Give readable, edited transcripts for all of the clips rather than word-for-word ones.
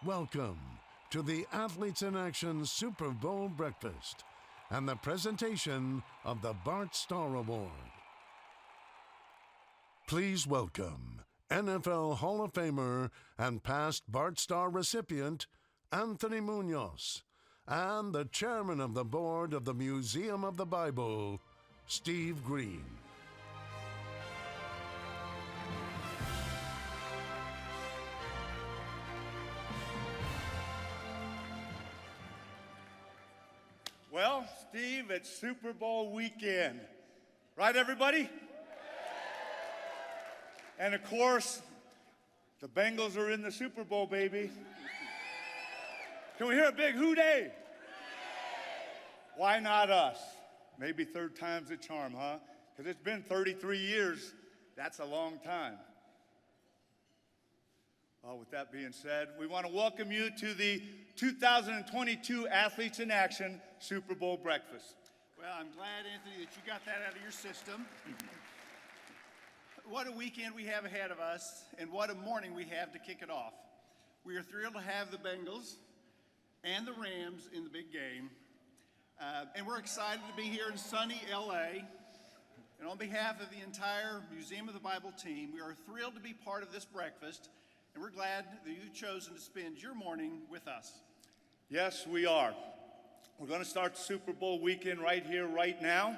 Welcome to the Athletes in Action Super Bowl Breakfast and the presentation of the Bart Starr Award. Please welcome NFL Hall of Famer and past Bart Starr recipient, Anthony Munoz, and the chairman of the board of the Museum of the Bible, Steve Green. Well, Steve, it's Super Bowl weekend. Right, everybody? And of course, the Bengals are in the Super Bowl, baby. Can we hear a big hoo-day? Why not us? Maybe third time's a charm, huh? Because it's been 33 years. That's a long time. Well, with that being said, we want to welcome you to the 2022 Athletes in Action Super Bowl Breakfast. Well, I'm glad, Anthony, that you got that out of your system. What a weekend we have ahead of us, and what a morning we have to kick it off. We are thrilled to have the Bengals and the Rams in the big game, and we're excited to be here in sunny LA. And on behalf of the entire Museum of the Bible team, we are thrilled to be part of this breakfast, and we're glad that you've chosen to spend your morning with us. Yes, we are. We're going to start the Super Bowl weekend right here, right now. In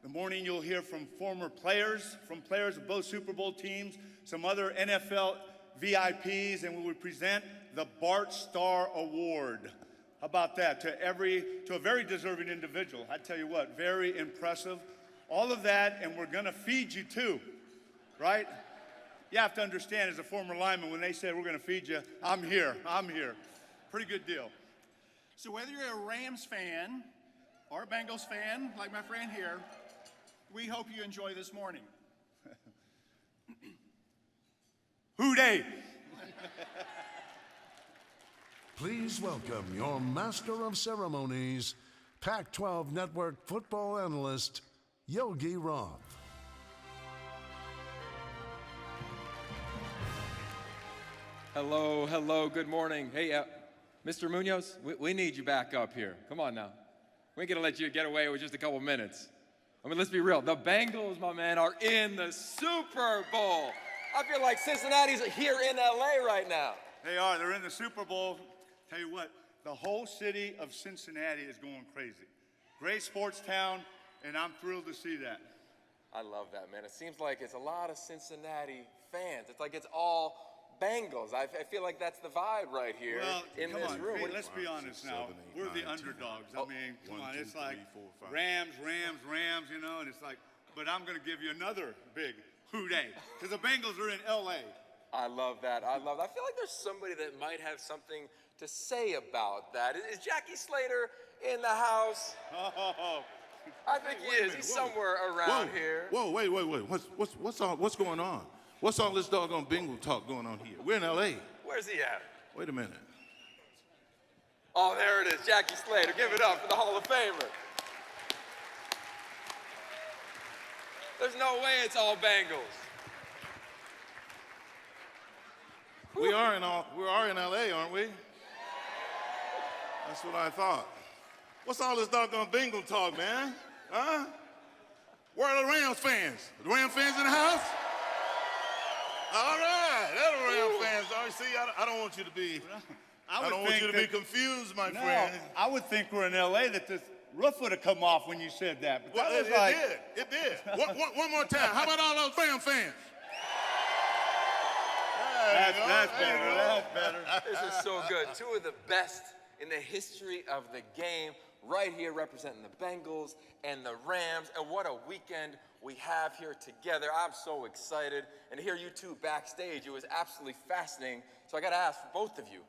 the morning, you'll hear from former players, of both Super Bowl teams, some other NFL VIPs, and we will present the Bart Starr Award. How about that? To a very deserving individual. I tell you what, very impressive. All of that, and we're going to feed you too, right? You have to understand, as a former lineman, when they said we're going to feed you, I'm here. Pretty good deal. So whether you're a Rams fan or a Bengals fan, like my friend here, we hope you enjoy this morning. Hoo-day! Please welcome your Master of Ceremonies, Pac-12 Network football analyst, Yogi Roth. Hello, good morning. Hey, Mr. Munoz, we need you back up here. Come on now. We ain't gonna let you get away with just a couple minutes. I mean, let's be real. The Bengals, my man, are in the Super Bowl. I feel like Cincinnati's here in LA right now. They are. They're in the Super Bowl. Tell you what, the whole city of Cincinnati is going crazy. Great sports town, and I'm thrilled to see that. I love that, man. It seems like it's a lot of Cincinnati fans. It's like it's all Bengals. I feel like that's the vibe right here in this room. Hey, let's be honest now. We're the underdogs. I mean, come on. It's like Rams, you know, and it's like, but I'm going to give you another big hoo-day because the Bengals are in L.A. I love that. I feel like there's somebody that might have something to say about that. Is Jackie Slater in the house? Oh. I think he is. He's somewhere around here. Whoa, wait. What's going on? What's all this doggone Bengal talk going on here? We're in L.A. Where's he at? Wait a minute. Oh, there it is, Jackie Slater. Give it up for the Hall of Famer. There's no way it's all Bengals. We are in L.A., aren't we? That's what I thought. What's all this doggone Bengal talk, man? Huh? Where are the Rams fans? The Rams fans in the house? All right, that's the Rams fans. See, I don't want you to be. I don't want you to be confused, my friend. I would think we're in L.A. that this roof would have come off when you said that. But well, it did. One more time. How about all those Rams fans? That's better. This is so good. Two of the best in the history of the game, right here representing the Bengals and the Rams. And what a weekend we have here together. I'm so excited. And to hear you two backstage, it was absolutely fascinating. So I got to ask for both of you.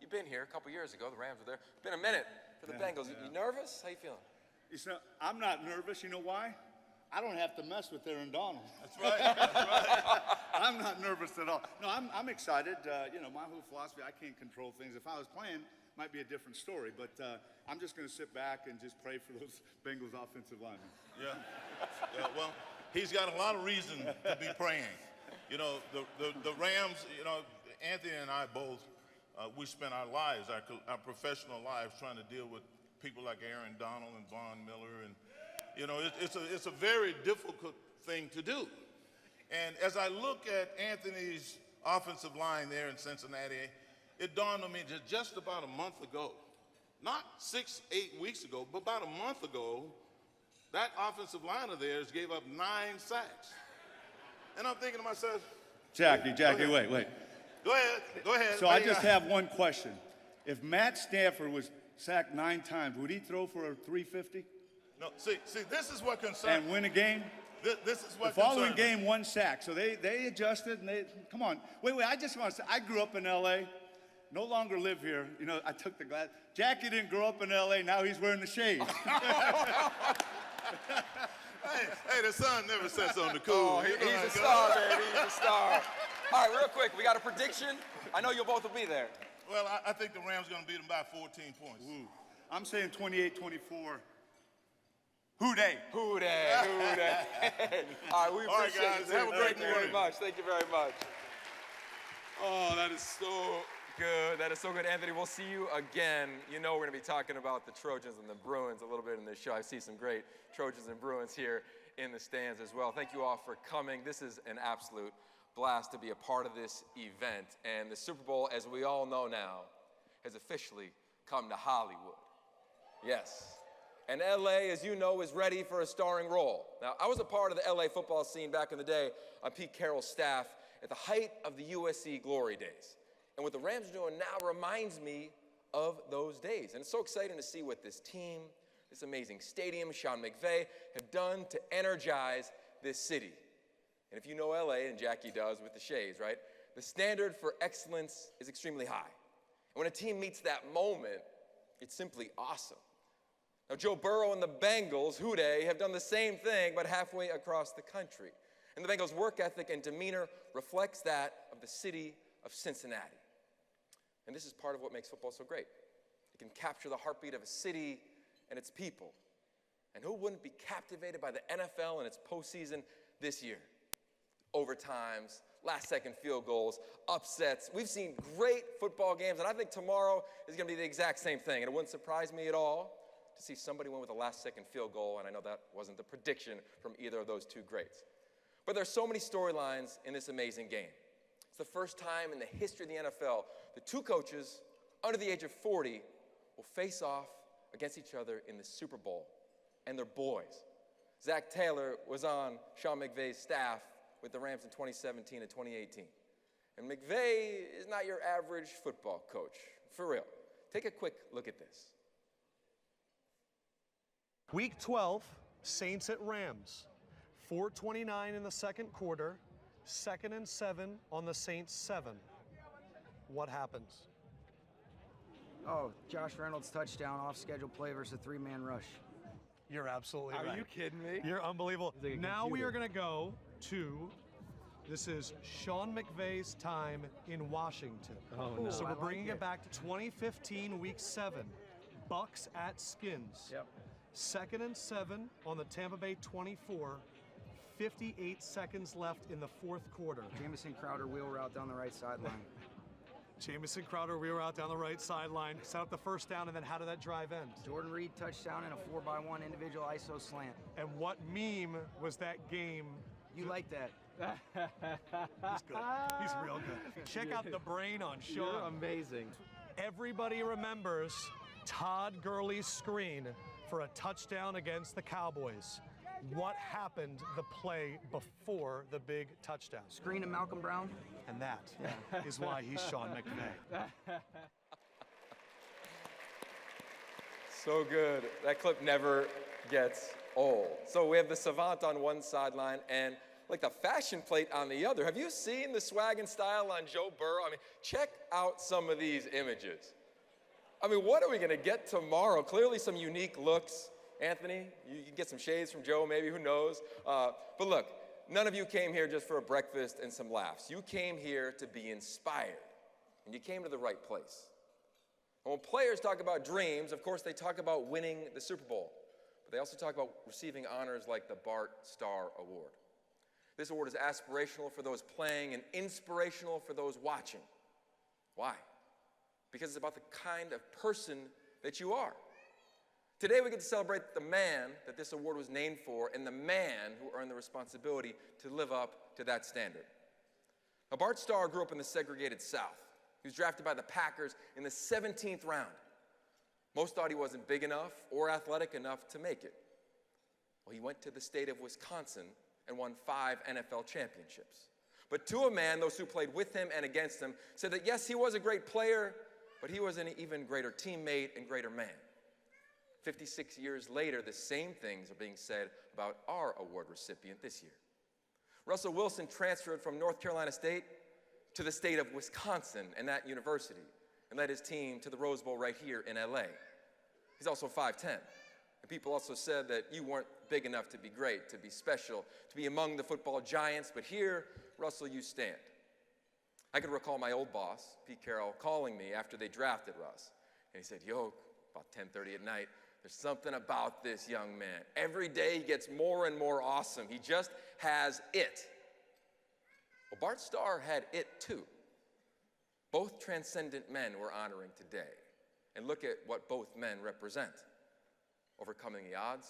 You've been here a couple years ago. The Rams were there. It's been a minute for the Bengals. You nervous? How you feeling? I'm not nervous. You know why? I don't have to mess with Aaron Donald. That's right. I'm not nervous at all. No, I'm excited. My whole philosophy, I can't control things. If I was playing, it might be a different story. But I'm just going to sit back and just pray for those Bengals offensive linemen. Yeah, well, he's got a lot of reason to be praying. You know, the Rams, Anthony and I both we spent our lives, our professional lives, trying to deal with people like Aaron Donald and Von Miller, and you know, it's a very difficult thing to do. And as I look at Anthony's offensive line there in Cincinnati, it dawned on me just about a month ago, not 6, 8 weeks ago, but about a month ago, that offensive line of theirs gave up 9 sacks. And I'm thinking to myself, Jackie, wait. Go ahead. So I just have one question. If Matt Stafford was sacked 9 times, would he throw for a 350 No, see, this is what concerns and win a game? This is what The following concerns me. game, 1 sack. So they adjusted and come on. Wait, I just want to say, I grew up in L.A., no longer live here. You know, I took the glass. Jackie didn't grow up in L.A., now he's wearing the shades. Hey, the sun never sets on the cool. Oh, he's a star, baby. He's a star. All right, real quick, we got a prediction. I know you both will be there. Well, I think the Rams are going to beat them by 14 points. Ooh. I'm saying 28-24. Who they? Who dey? All right, we appreciate guys, you. have a great Thank you very morning. much. Thank you very much. Oh, that is so good. That is so good. Anthony, we'll see you again. You know we're going to be talking about the Trojans and the Bruins a little bit in this show. I see some great Trojans and Bruins here in the stands as well. Thank you all for coming. This is an absolute blast to be a part of this event. And the Super Bowl, as we all know now, has officially come to Hollywood. Yes. And LA, as you know, is ready for a starring role. Now, I was a part of the LA football scene back in the day on Pete Carroll's staff at the height of the USC glory days. And what the Rams are doing now reminds me of those days. And it's so exciting to see what this team, this amazing stadium, Sean McVay, have done to energize this city. And if you know LA, and Jackie does with the shades, right? The standard for excellence is extremely high. And when a team meets that moment, it's simply awesome. Now, Joe Burrow and the Bengals, who dey, have done the same thing, but halfway across the country. And the Bengals' work ethic and demeanor reflects that of the city of Cincinnati. And this is part of what makes football so great. It can capture the heartbeat of a city and its people. And who wouldn't be captivated by the NFL and its postseason this year? Overtimes, last-second field goals, upsets. We've seen great football games, and I think tomorrow is going to be the exact same thing. And it wouldn't surprise me at all to see somebody win with a last-second field goal, and I know that wasn't the prediction from either of those two greats. But there's so many storylines in this amazing game. It's the first time in the history of the NFL that 2 coaches under the age of 40 will face off against each other in the Super Bowl, and they're boys. Zach Taylor was on Sean McVay's staff with the Rams in 2017 and 2018. And McVay is not your average football coach, for real. Take a quick look at this. Week 12, Saints at Rams. 4:29 in the second quarter, 2nd and 7 on the Saints 7. What happens? Oh, Josh Reynolds touchdown, off-schedule play versus a 3-man rush. You're absolutely right. Are you kidding me? You're unbelievable. Like a Now we computer. are going to go to, this is Sean McVay's time in Washington. Oh, no. So I we're like bringing it. it back to 2015, week 7. Bucks at Skins. Yep. 2nd and 7 on the Tampa Bay 24. 58 seconds left in the fourth quarter. Jamison Crowder wheel route down the right sideline. Jamison Crowder wheel route down the right sideline, set up the first down, and then how did that drive end? Jordan Reed touchdown and a 4x1 individual ISO slant. And what meme was that game? You like that? He's good. He's real good. Check out the brain on You're Sean. amazing. Everybody remembers Todd Gurley's screen for a touchdown against the Cowboys. What happened the play before the big touchdown? Screen of Malcolm Brown. And that is why he's Sean McVay. So good. That clip never gets old. So we have the savant on one sideline and like the fashion plate on the other. Have you seen the swag and style on Joe Burrow? I mean, check out some of these images. I mean, what are we going to get tomorrow? Clearly some unique looks. Anthony, you can get some shades from Joe, maybe, who knows? But look, none of you came here just for a breakfast and some laughs. You came here to be inspired, and you came to the right place. And when players talk about dreams, of course, they talk about winning the Super Bowl, but they also talk about receiving honors like the Bart Starr Award. This award is aspirational for those playing and inspirational for those watching. Why? because it's about the kind of person that you are. Today we get to celebrate the man that this award was named for and the man who earned the responsibility to live up to that standard. Now, Bart Starr grew up in the segregated South. He was drafted by the Packers in the 17th round. Most thought he wasn't big enough or athletic enough to make it. Well, he went to the state of Wisconsin and won 5 NFL championships. But to a man, those who played with him and against him said that yes, he was a great player, but he was an even greater teammate and greater man. 56 years later, the same things are being said about our award recipient this year. Russell Wilson transferred from North Carolina State to the state of Wisconsin and that university and led his team to the Rose Bowl right here in LA. He's also 5'10". And people also said that you weren't big enough to be great, to be special, to be among the football giants, but here, Russell, you stand. I can recall my old boss, Pete Carroll, calling me after they drafted Russ. And he said, yo, about 10:30 at night, there's something about this young man. Every day he gets more and more awesome. He just has it. Well, Bart Starr had it too. Both transcendent men we're honoring today. And look at what both men represent. Overcoming the odds,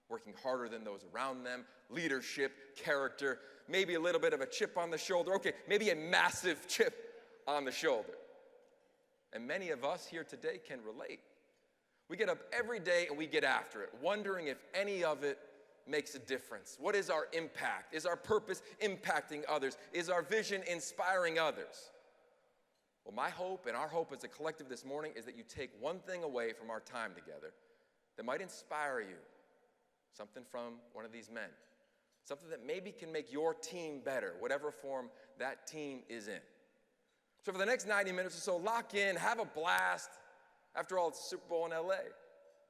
working harder than those around them, leadership, character, maybe a little bit of a chip on the shoulder. Okay, maybe a massive chip on the shoulder. And many of us here today can relate. We get up every day and we get after it, wondering if any of it makes a difference. What is our impact? Is our purpose impacting others? Is our vision inspiring others? Well, my hope and our hope as a collective this morning is that you take one thing away from our time together that might inspire you, something from one of these men, something that maybe can make your team better, whatever form that team is in. So for the next 90 minutes or so, lock in, have a blast. After all, it's the Super Bowl in LA.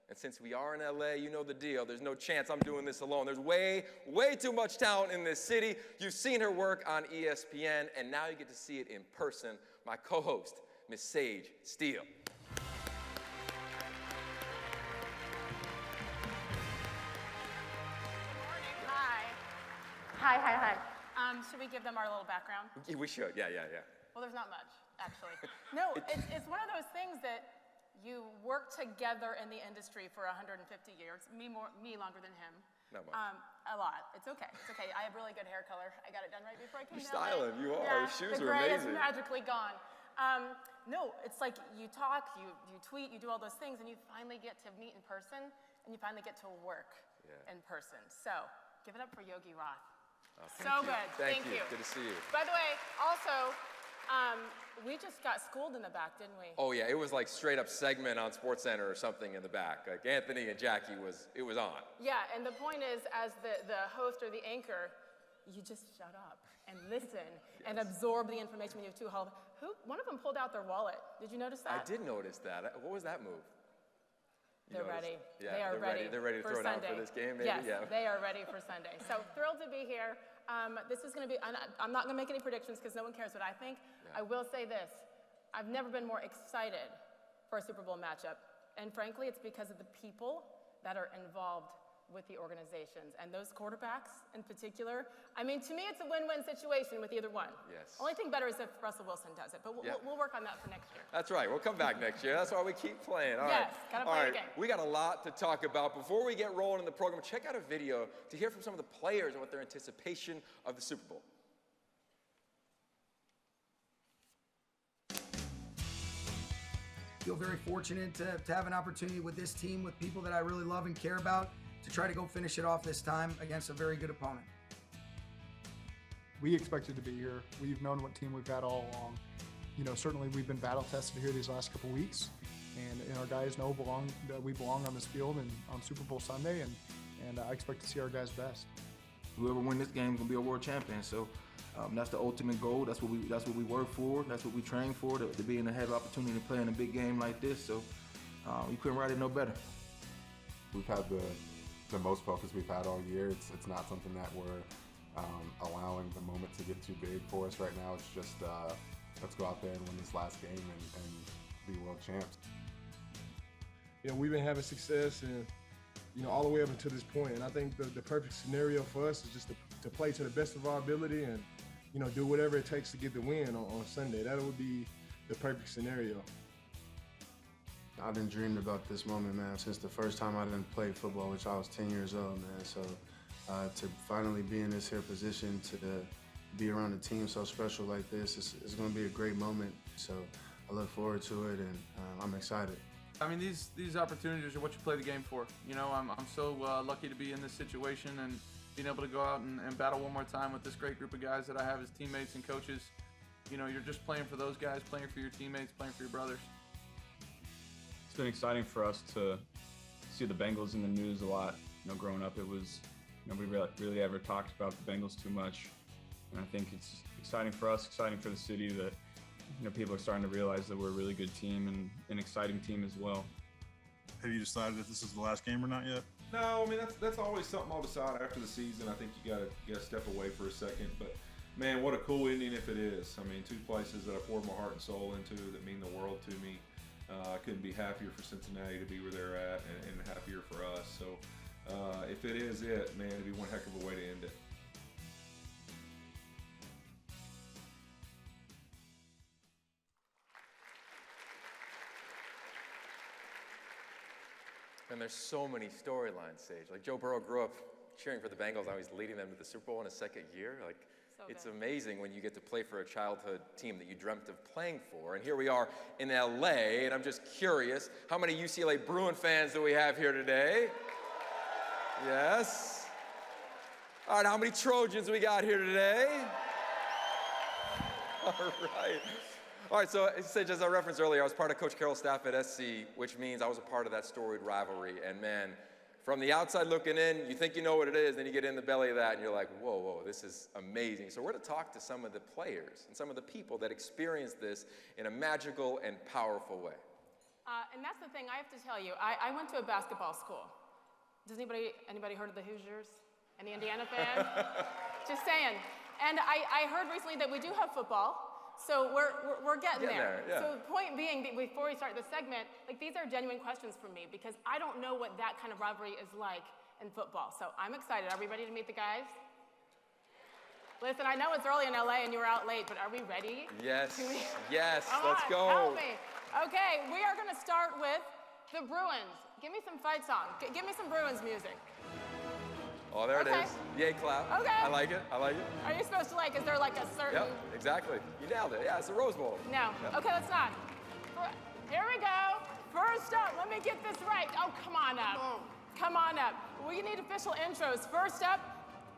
And since we are in LA, you know the deal. There's no chance I'm doing this alone. There's way too much talent in this city. You've seen her work on ESPN, and now you get to see it in person. My co-host, Miss Sage Steele. Hi. Should we give them our little background? We should, yeah. Well, there's not much, actually. No, it's one of those things that you work together in the industry for 150 years. Me longer than him. Not much. A lot. It's okay. I have really good hair color. I got it done right before I came You're down. styling. You are. Yeah, Your shoes the are gray amazing. is magically gone. No, it's like you talk, you tweet, you do all those things, and you finally get to meet in person, and you finally get to work in person. So, give it up for Yogi Roth. So good. Thank you. Good to see you. By the way, also, we just got schooled in the back, didn't we? Oh yeah, it was like straight up segment on SportsCenter or something in the back. Like Anthony and Jackie it was on. Yeah, and the point is, as the host or the anchor, you just shut up and listen and absorb the information when you have two one of them pulled out their wallet. Did you notice that? I did notice that. What was that move? They're ready. Yeah, they are ready. They're ready to throw Sunday. down for this game, maybe? Yes, they are ready for Sunday. So thrilled to be here. This is going to be, I'm not going to make any predictions because no one cares what I think. I will say this. I've never been more excited for a Super Bowl matchup. And frankly, it's because of the people that are involved with the organizations. And those quarterbacks in particular, I mean, to me, it's a win-win situation with either one. Yes. Only thing better is if Russell Wilson does it. But we'll work on that for next year. That's right. We'll come back next year. That's why we keep playing. All yes, right. gotta play the game. We got a lot to talk about. Before we get rolling in the program, check out a video to hear from some of the players and what their anticipation of the Super Bowl. Feel very fortunate to have an opportunity with this team, with people that I really love and care about, to try to go finish it off this time against a very good opponent. We expected to be here. We've known what team we've had all along. You know, certainly we've been battle tested here these last couple weeks, and our guys know that we belong on this field and on Super Bowl Sunday, and I expect to see our guys' best. Whoever wins this game is gonna be a world champion. So that's the ultimate goal. That's what we work for. That's what we train for. To be in the have opportunity to play in a big game like this. So you couldn't write it no better. We've had the most focus we've had all year. It's not something that we're allowing the moment to get too big for us right now. It's just let's go out there and win this last game and be world champs. You know, we've been having success and, you know, all the way up until this point. And I think the perfect scenario for us is just to play to the best of our ability and, you know, do whatever it takes to get the win on Sunday. That would be the perfect scenario. I've been dreaming about this moment, man, since the first time I didn't play football, which I was 10 years old, man. So to finally be in this here position, to be around a team so special like this, it's going to be a great moment. So I look forward to it, and I'm excited. I mean, these opportunities are what you play the game for. You know, I'm so lucky to be in this situation and being able to go out and battle one more time with this great group of guys that I have as teammates and coaches. You know, you're just playing for those guys, playing for your teammates, playing for your brothers. It's been exciting for us to see the Bengals in the news a lot. You know, growing up, it was nobody really ever talked about the Bengals too much, and I think it's exciting for us, exciting for the city that people are starting to realize that we're a really good team and an exciting team as well. Have you decided if this is the last game or not yet? No, I mean that's always something I'll decide after the season. I think you gotta step away for a second, but man, what a cool ending if it is. I mean, two places that I poured my heart and soul into that mean the world to me. I couldn't be happier for Cincinnati to be where they're at, and happier for us. So if it is it, man, it'd be one heck of a way to end it. And there's so many storylines, Sage. Like Joe Burrow grew up cheering for the Bengals. Now he's leading them to the Super Bowl in his second year. Like, it's amazing when you get to play for a childhood team that you dreamt of playing for. And here we are in LA, and I'm just curious, how many UCLA Bruin fans do we have here today? Yes. All right, how many Trojans we got here today? All right. All right, so Sage, as I referenced earlier, I was part of Coach Carroll's staff at SC, which means I was a part of that storied rivalry. And man, from the outside looking in, you think you know what it is, then you get in the belly of that and you're like, whoa, this is amazing. So we're going to talk to some of the players and some of the people that experienced this in a magical and powerful way. And that's the thing I have to tell you. I went to a basketball school. Does anybody heard of the Hoosiers? Any Indiana fans? Just saying. And I heard recently that we do have football. So we're getting there. Yeah. So the point being, before we start this segment, like these are genuine questions for me because I don't know what that kind of rivalry is like in football. So I'm excited. Are we ready to meet the guys? Listen, I know it's early in LA and you were out late, but are we ready? Yes. Yes. Let's go. Help me. Okay, we are going to start with the Bruins. Give me some fight song. Give me some Bruins music. Oh, there it is. Yay, clap. Okay. I like it. Are you supposed to is there like a certain... Yep, exactly. You nailed it. Yeah, it's a Rose Bowl. No. Yep. Okay, let's not. Here we go. First up, let me get this right. Oh, come on up. Come on up. We need official intros. First up,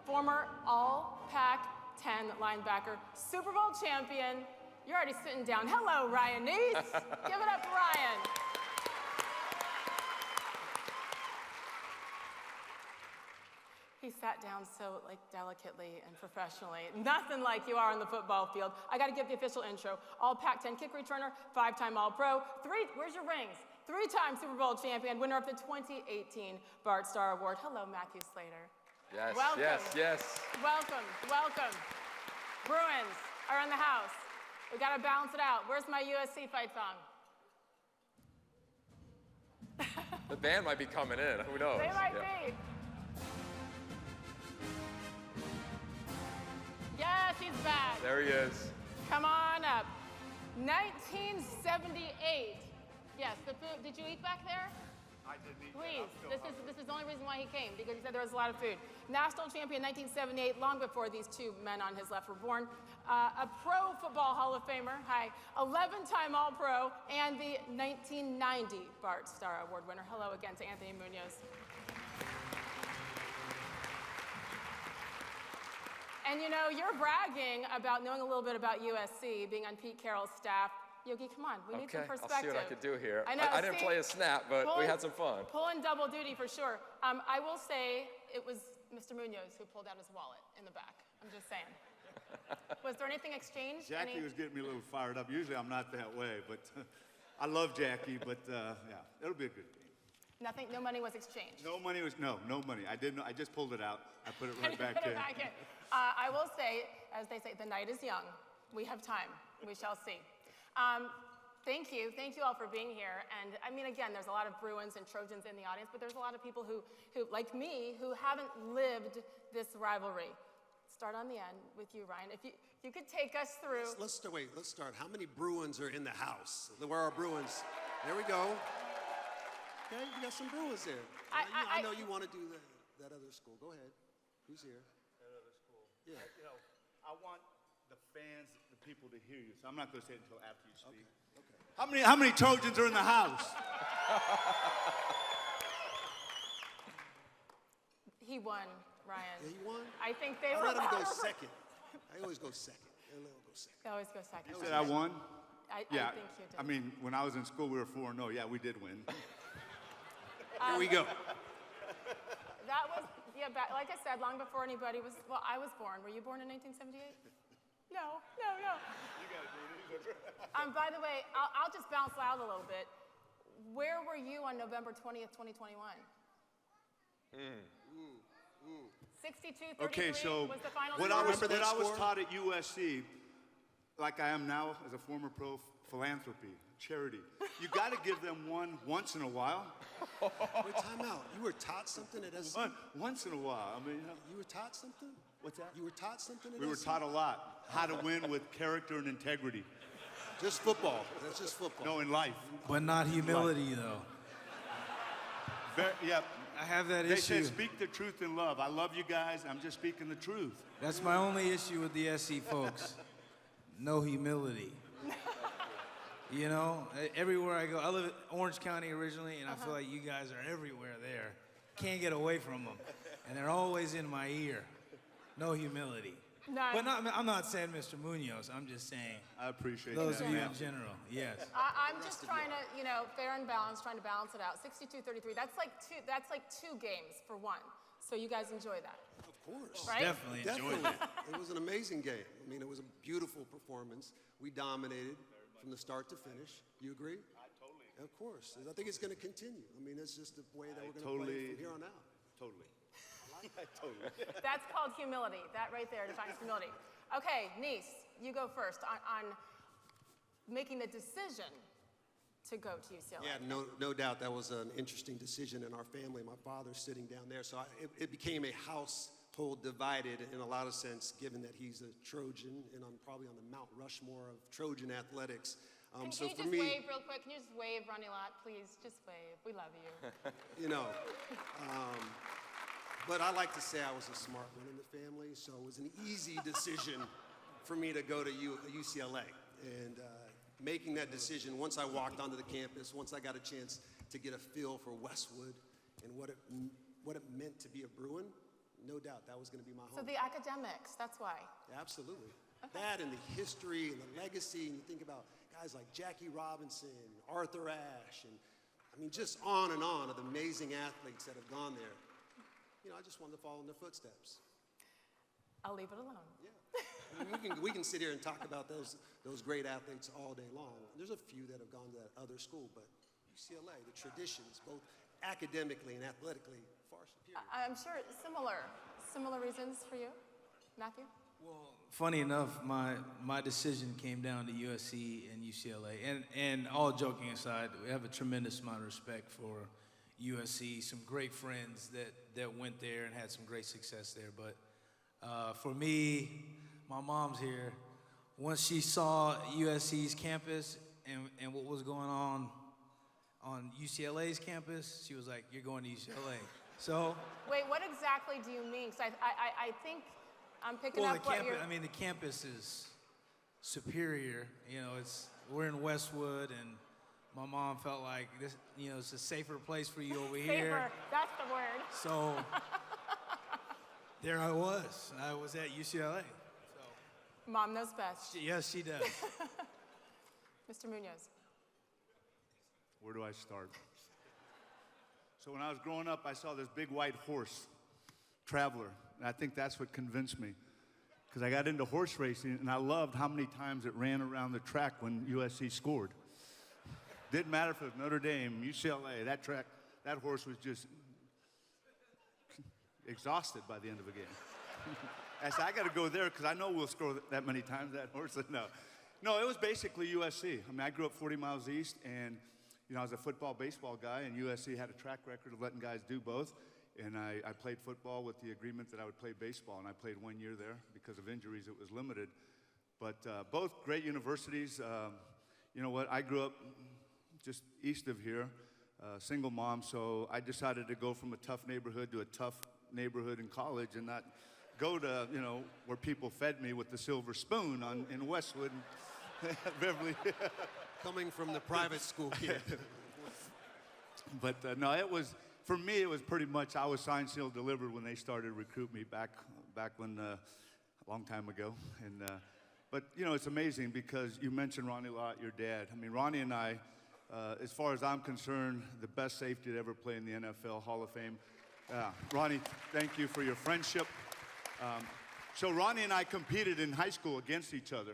former All-Pac-10 linebacker, Super Bowl champion. You're already sitting down. Hello, Ryan Neese. Give it up for Ryan. He sat down so delicately and professionally. Nothing like you are on the football field. I got to give the official intro. All-Pac-10 kick returner, 5-time All-Pro, where's your rings? 3-time Super Bowl champion, winner of the 2018 Bart Starr Award. Hello, Matthew Slater. Yes, welcome. yes. Welcome. Bruins are in the house. We got to balance it out. Where's my USC fight song? The band might be coming in. Who knows? They might be. Yes, he's back. There he is. Come on up. 1978. Yes, the food. Did you eat back there? I didn't eat. Please. This is the only reason why he came, because he said there was a lot of food. National champion 1978, long before these two men on his left were born. A Pro Football Hall of Famer. Hi. 11-time All-Pro and the 1990 Bart Starr Award winner. Hello again to Anthony Munoz. And you're bragging about knowing a little bit about USC, being on Pete Carroll's staff. Yogi, come on, we need some perspective. I'll see what I could do here. I know. I didn't play a snap, but we had some fun. Pulling double duty for sure. I will say it was Mr. Munoz who pulled out his wallet in the back. I'm just saying. Was there anything exchanged? Jackie was getting me a little fired up. Usually I'm not that way, but I love Jackie, but yeah, it'll be a good game. Nothing, no money was exchanged. No money. I didn't know. I just pulled it out. I put it right back in. I will say, as they say, the night is young. We have time. We shall see. Thank you all for being here. And I mean, again, there's a lot of Bruins and Trojans in the audience, but there's a lot of people who like me, who haven't lived this rivalry. Start on the end with you, Ryan. If you could take us through. Let's start. How many Bruins are in the house? Where are Bruins? There we go. Okay, you got some Bruins there. I know you want to do that other school. Go ahead. Who's here? That other school. Yeah. I want the fans, the people to hear you, so I'm not going to say it until after you speak. Okay. How many Trojans are in the house? He won, Ryan. Yeah, he won? I think they I were. let him go second. I always go second. I let him go second. They always go second. You said I won? I Yeah. think you did. I mean, when I was in school, we were 4-0. Yeah, we did win. Here we go. That was, like I said, long before anybody was, well, I was born. Were you born in 1978? No. You got it, dude. By the way, I'll just bounce out a little bit. Where were you on November 20th, 2021? 62-33 Okay, so was the final what score. I was taught at USC, like I am now as a former pro, philanthropy, charity. You got to give them one once in a while. Wait, time out. You were taught something at SC? Once in a while. I mean, you were taught something? What's that? You were taught something at We were SC? taught a lot. How to win with character and integrity. Just football. That's just football. No, in life. But not humility, though. Yeah. I have that They issue. said speak the truth in love. I love you guys. I'm just speaking the truth. That's my only issue with the SC folks. No humility. You know, everywhere I go, I live in Orange County originally, and I feel like you guys are everywhere there. Can't get away from them. And they're always in my ear. No humility. No. But I'm not saying Mr. Munoz, I'm just saying. I appreciate those that. of you in general, yes. I'm just trying to, fair and balanced, trying to balance it out. 62-33, that's like two games for one. So you guys enjoy that. Of course. Right? Definitely enjoyed it. It was an amazing game. I mean, it was a beautiful performance. We dominated from the start to finish. You agree? I totally agree. Of course. I think it's going to continue. I mean, it's just the way that we're going to play from here on out. Totally. Totally. That's called humility. That right there defines humility. Okay, Nice, you go first on making the decision to go to UCLA. Yeah, no doubt that was an interesting decision in our family. My father's sitting down there, so it became a household divided in a lot of sense, given that he's a Trojan, and I'm probably on the Mount Rushmore of Trojan athletics. Can you so just for me, wave real quick? Can you just wave, Ronnie Lott, please? Just wave. We love you. But I like to say I was a smart one in the family, so it was an easy decision for me to go to UCLA. And making that decision, once I walked onto the campus, once I got a chance to get a feel for Westwood and what it meant to be a Bruin, no doubt that was going to be my home. So the academics, that's why. Absolutely. Okay. That and the history and the legacy, and you think about guys like Jackie Robinson, Arthur Ashe, and I mean just on and on of the amazing athletes that have gone there. I just wanted to follow in their footsteps. I'll leave it alone. Yeah. I mean, we can sit here and talk about those great athletes all day long. There's a few that have gone to that other school, but UCLA, the traditions, both academically and athletically, far superior. I'm sure similar reasons for you, Matthew? Well, funny enough, my decision came down to USC and UCLA. And all joking aside, we have a tremendous amount of respect for USC, some great friends that went there and had some great success there. But for me, my mom's here. Once she saw USC's campus and what was going on UCLA's campus, she was like, "You're going to UCLA." So. Wait, what exactly do you mean? Because I think I'm picking up what you're. I mean, the campus is superior. We're in Westwood, and my mom felt like this, it's a safer place for you over here. Safer, that's the word. So there I was. I was at UCLA. So. Mom knows best. Yes, she does. Mr. Munoz. Where do I start? So when I was growing up, I saw this big white horse, Traveler, and I think that's what convinced me. Because I got into horse racing, and I loved how many times it ran around the track when USC scored. Didn't matter if it was Notre Dame, UCLA, that horse was just exhausted by the end of the game. I said, I got to go there because I know we'll score that many times, that horse. No, it was basically USC. I mean, I grew up 40 miles east, and I was a football, baseball guy, and USC had a track record of letting guys do both. And I played football with the agreement that I would play baseball, and I played 1 year there. Because of injuries, it was limited. But both great universities. You know what? I grew up just east of here. single mom, so I decided to go from a tough neighborhood to a tough neighborhood in college and not go to, where people fed me with the silver spoon in Westwood and Beverly. Coming from the private school kid. But no, for me, it was pretty much, I was signed, sealed, delivered when they started recruiting me back when, a long time ago. And, but, it's amazing because you mentioned Ronnie Lott, your dad. I mean, Ronnie and I, as far as I'm concerned, the best safety to ever play in the NFL Hall of Fame. Ronnie, thank you for your friendship. So Ronnie and I competed in high school against each other.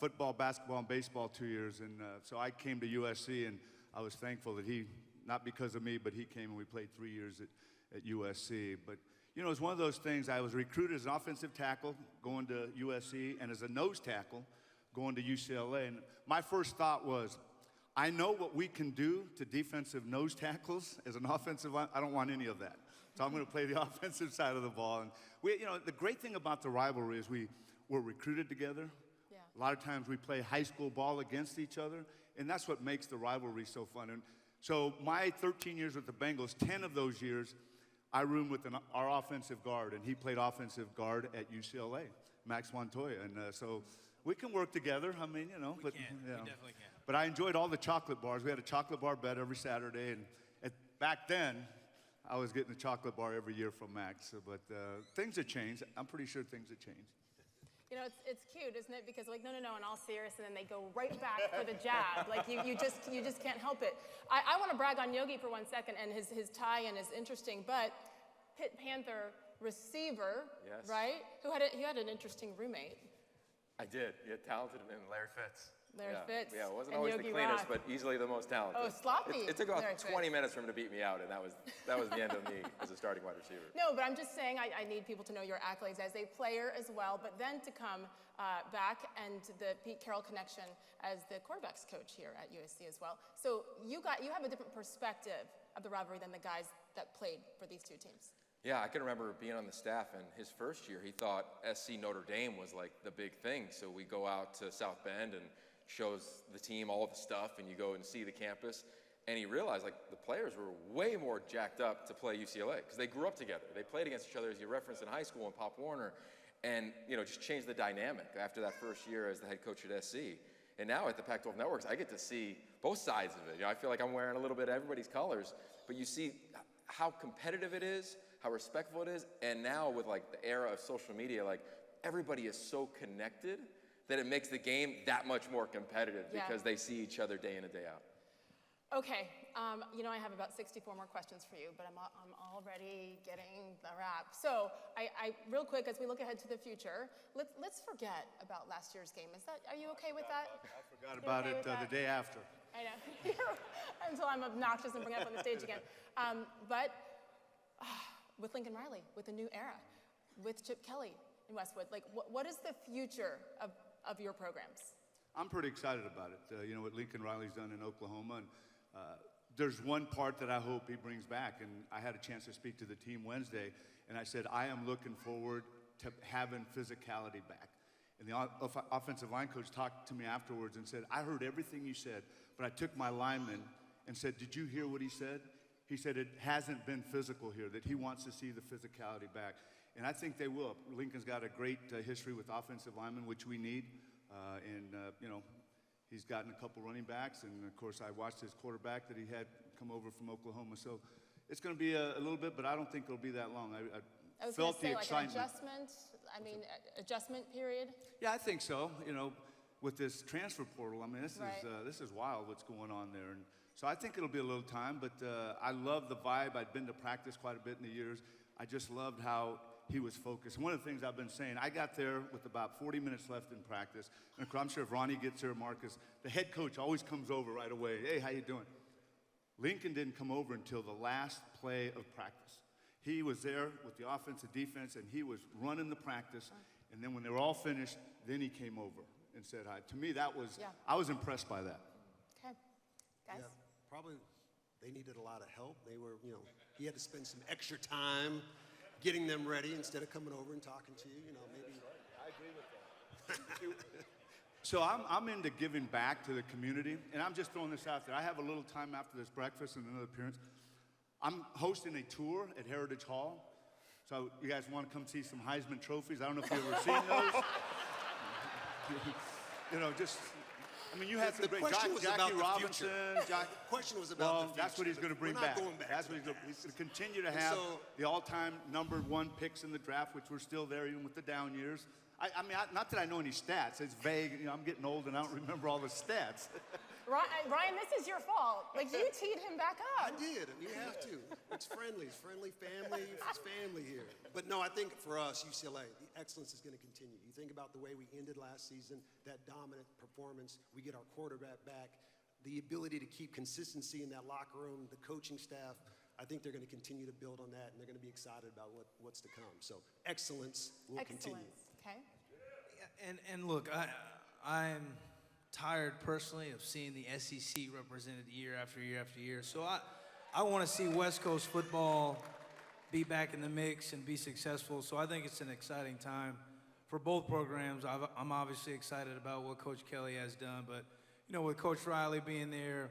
Football, basketball, and baseball 2 years. And so I came to USC, and I was thankful that he, not because of me, but he came and we played 3 years at USC. But, it was one of those things. I was recruited as an offensive tackle going to USC and as a nose tackle going to UCLA. And my first thought was, I know what we can do to defensive nose tackles as an offensive line. I don't want any of that. So I'm going to play the offensive side of the ball. And the great thing about the rivalry is we're recruited together. Yeah. A lot of times we play high school ball against each other, and that's what makes the rivalry so fun. And so my 13 years with the Bengals, 10 of those years, I roomed with our offensive guard, and he played offensive guard at UCLA, Max Montoya. And so we can work together. I mean, We definitely can. But I enjoyed all the chocolate bars. We had a chocolate bar bet every Saturday, and back then, I was getting a chocolate bar every year from Max. But things have changed. I'm pretty sure things have changed. It's cute, isn't it? Because like, no, in all serious, and then they go right back for the jab. Like you just can't help it. I want to brag on Yogi for 1 second, and his tie-in is interesting. But Pitt Panther receiver, Yes. right? He had an interesting roommate. I did. You had talented and Larry Fitz. Larry Fitz. Yeah, it wasn't and always Yogi the cleanest, Rock. but easily the most talented. Oh, sloppy. It took about Larry 20 Fitz. minutes for him to beat me out, and that was the end of me as a starting wide receiver. No, but I'm just saying I need people to know your accolades as a player as well, but then to come back and the Pete Carroll connection as the quarterbacks coach here at USC as well. So you have a different perspective of the rivalry than the guys that played for these two teams. Yeah, I can remember being on the staff, and his first year, he thought SC Notre Dame was like the big thing. So we go out to South Bend and shows the team all the stuff, and you go and see the campus. And he realized, like, the players were way more jacked up to play UCLA because they grew up together. They played against each other, as you referenced, in high school in Pop Warner, and, just changed the dynamic after that first year as the head coach at SC. And now at the Pac-12 Networks, I get to see both sides of it. I feel like I'm wearing a little bit of everybody's colors, but you see how competitive it is, how respectful it is, and now with, like, the era of social media, like, everybody is so connected that it makes the game that much more competitive because they see each other day in and day out. Okay, I have about 64 more questions for you, but I'm already getting the wrap. So, I real quick, as we look ahead to the future, let's forget about last year's game. Are you okay with that? I forgot about it the day after. I know, until I'm obnoxious and bring it up on the stage again. But with Lincoln Riley, with a new era, with Chip Kelly in Westwood, like what is the future of your programs? I'm pretty excited about it. What Lincoln Riley's done in Oklahoma, and there's one part that I hope he brings back, and I had a chance to speak to the team Wednesday, and I said, I am looking forward to having physicality back. And the offensive line coach talked to me afterwards and said, I heard everything you said, but I took my lineman and said, did you hear what he said? He said it hasn't been physical here, that he wants to see the physicality back. And I think they will. Lincoln's got a great history with offensive linemen, which we need. He's gotten a couple running backs, and of course I watched his quarterback that he had come over from Oklahoma. So it's going to be a little bit, but I don't think it'll be that long. I was felt going the to say, like an excitement. adjustment period? Yeah, I think so. With this transfer portal, this is wild what's going on there. And so I think it'll be a little time, but I love the vibe. I'd been to practice quite a bit in the years. I just loved how he was focused. One of the things I've been saying, I got there with about 40 minutes left in practice, and I'm sure if Ronnie gets there, Marcus, the head coach always comes over right away. Hey, how you doing? Lincoln didn't come over until the last play of practice. He was there with the offense and defense, and he was running the practice, and then when they were all finished, then he came over and said hi. To me, I was impressed by that. Okay. Guys? Yeah, probably they needed a lot of help. They were, he had to spend some extra time getting them ready instead of coming over and talking to you, maybe. I agree with that. So I'm into giving back to the community, and I'm just throwing this out there. I have a little time after this breakfast and another appearance. I'm hosting a tour at Heritage Hall. So you guys want to come see some Heisman trophies? I don't know if you've ever seen those. You know, just, I mean, you had some great, Jackie Robinson. The question was about the future. That's what he's going to bring back. That's what he's going to continue to have the all-time #1 picks in the draft, which we're still there even with the down years. I mean, not that I know any stats. It's vague. You know, I'm getting old and I don't remember all the stats. Ryan, this is your fault. Like, you teed him back up. I did. You have to. It's friendly. It's friendly family. It's family here. But no, I think for us, UCLA, the excellence is going to continue. You think about the way we ended last season, that dominant performance. We get our quarterback back. The ability to keep consistency in that locker room, the coaching staff. I think they're going to continue to build on that, and they're going to be excited about what's to come. So excellence will continue. Okay. And look, I'm tired personally of seeing the SEC represented year after year after year. So I want to see West Coast football be back in the mix and be successful. So I think it's an exciting time for both programs. I'm obviously excited about what Coach Kelly has done, but you know, with Coach Riley being there,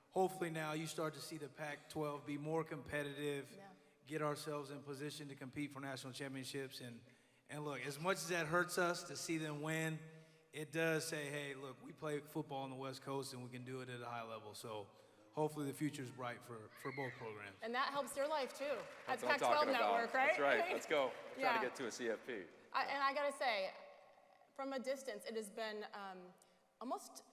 hopefully now you start to see the Pac-12 be more competitive, get ourselves in position to compete for national championships. And look, as much as that hurts us to see them win, it does say, hey, look, we play football on the West Coast and we can do it at a high level. So hopefully the future is bright for both programs. And that helps your life too. That's At what I'm talking Pac-12 about. Network, right? That's right. Let's go. Try Yeah. to get to a CFP. And I gotta say, from a distance, it has been almost,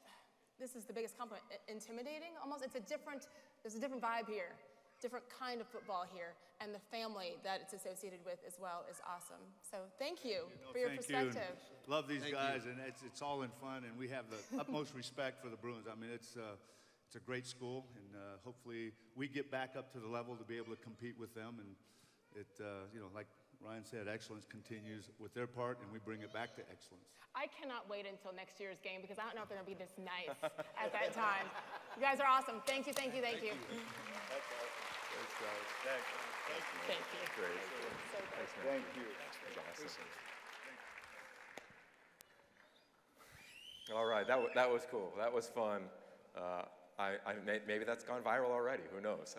this is the biggest compliment, intimidating almost. There's a different vibe here, different kind of football here, and the family that it's associated with as well is awesome. So thank you for your perspective. Love these guys, and it's all in fun, and we have the utmost respect for the Bruins. I mean, it's a great school, and hopefully we get back up to the level to be able to compete with them. And it, you know, like Ryan said, excellence continues with their part, and we bring it back to excellence. I cannot wait until next year's game because I don't know if they're gonna be this nice at that time. You guys are awesome. Thank you, thank you, thank you. That's awesome. Thanks, guys. Thank you. Great. So great. Thanks, man. Thank you. That's awesome. All right, that was cool. That was fun. Maybe that's gone viral already. Who knows?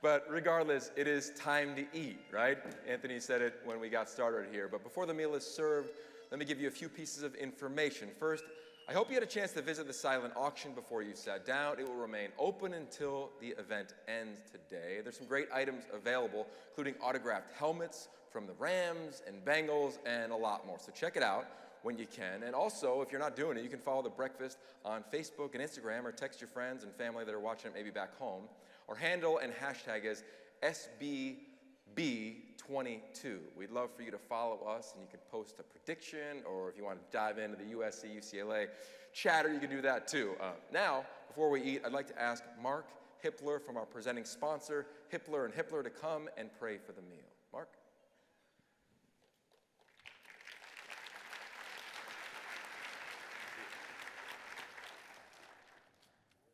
But regardless, it is time to eat, right? Anthony said it when we got started here. But before the meal is served, let me give you a few pieces of information. First, I hope you had a chance to visit the silent auction before you sat down. It will remain open until the event ends today. There's some great items available, including autographed helmets from the Rams and Bengals and a lot more. So check it out when you can. And also, if you're not doing it, you can follow The Breakfast on Facebook and Instagram, or text your friends and family that are watching it maybe back home. Our handle and hashtag is SBB22. We'd love for you to follow us, and you can post a prediction, or if you want to dive into the USC, UCLA chatter, you can do that too. Now, before we eat, I'd like to ask Mark Hippler from our presenting sponsor, Hippler & Hippler, to come and pray for the meal. Mark?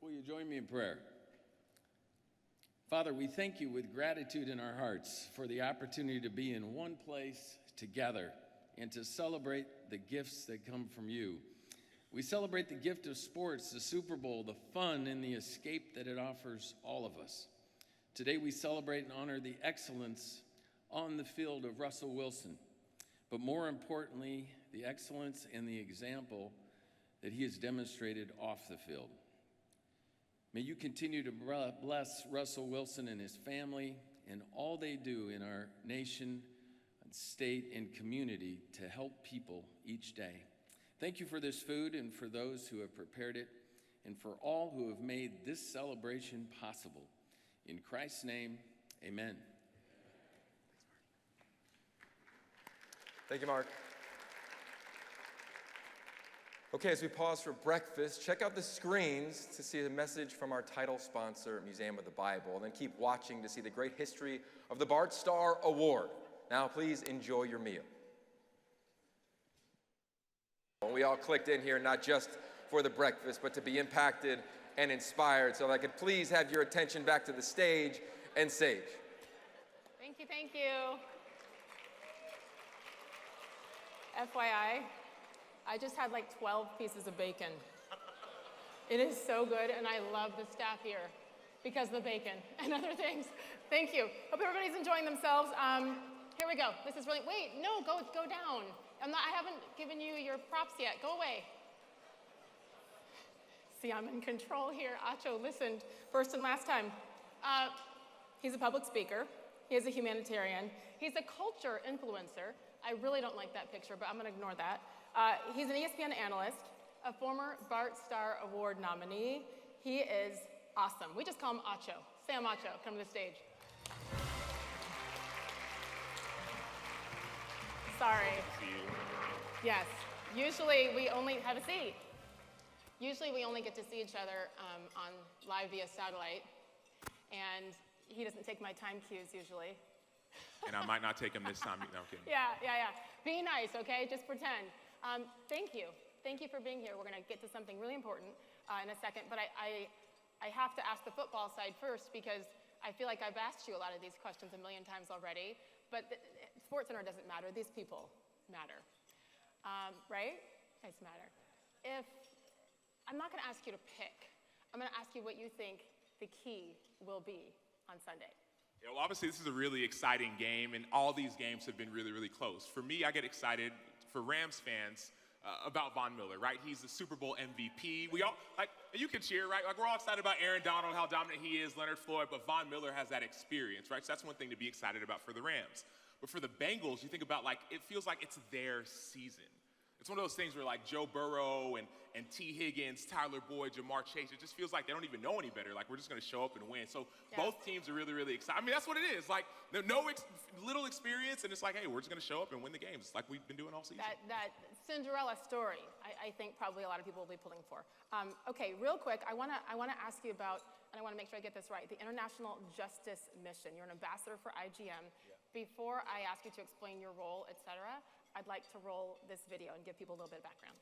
Will you join me in prayer? Father, we thank you with gratitude in our hearts for the opportunity to be in one place together and to celebrate the gifts that come from you. We celebrate the gift of sports, the Super Bowl, the fun and the escape that it offers all of us. Today we celebrate and honor the excellence on the field of Russell Wilson, but more importantly, the excellence and the example that he has demonstrated off the field. May you continue to bless Russell Wilson and his family and all they do in our nation, state, and community to help people each day. Thank you for this food and for those who have prepared it and for all who have made this celebration possible. In Christ's name, amen. Thank you, Mark. Okay, as we pause for breakfast, check out the screens to see a message from our title sponsor, Museum of the Bible, and then keep watching to see the great history of the Bart Starr Award. Now, please enjoy your meal. We all clicked in here not just for the breakfast, but to be impacted and inspired. So if I could please have your attention back to the stage and Sage. Thank you, thank you. FYI, I just had like 12 pieces of bacon. It is so good, and I love the staff here because of the bacon and other things. Thank you. Hope everybody's enjoying themselves. Here we go. This is really, wait, no, go down. I haven't given you your props yet. Go away. See, I'm in control here. Acho listened first and last time. He's a public speaker. He is a humanitarian. He's a culture influencer. I really don't like that picture, but I'm gonna ignore that. He's an ESPN analyst, a former Bart Star Award nominee. He is awesome. We just call him Acho. Sam Acho, come to the stage. Sorry. Yes, usually we only have a seat. Usually we only get to see each other on live via satellite, and he doesn't take my time cues usually. And I might not take him this time. No, I'm kidding. Yeah. Be nice, okay? Just pretend. Thank you. Thank you for being here. We're gonna get to something really important in a second, but I have to ask the football side first because I feel like I've asked you a lot of these questions a million times already, but SportsCenter doesn't matter. These people matter, right? Guys matter. I'm not gonna ask you to pick. I'm gonna ask you what you think the key will be on Sunday. Yeah, well, obviously this is a really exciting game, and all these games have been really, really close. For me, I get excited for Rams fans about Von Miller, right? He's the Super Bowl MVP. We all, you can cheer, right? Like, we're all excited about Aaron Donald, how dominant he is, Leonard Floyd, but Von Miller has that experience, right? So that's one thing to be excited about for the Rams. But for the Bengals, you think about, it feels like it's their season. It's one of those things where, Joe Burrow and T. Higgins, Tyler Boyd, Jamar Chase, it just feels like they don't even know any better. We're just going to show up and win. So both teams are really, really excited. I mean, that's what it is. Little experience, and it's hey, we're just going to show up and win the games like we've been doing all season. That Cinderella story, I think probably a lot of people will be pulling for. Okay, real quick, I want to ask you about, and I want to make sure I get this right, the International Justice Mission. You're an ambassador for IGM. Yeah. Before I ask you to explain your role, et cetera, I'd like to roll this video and give people a little bit of background.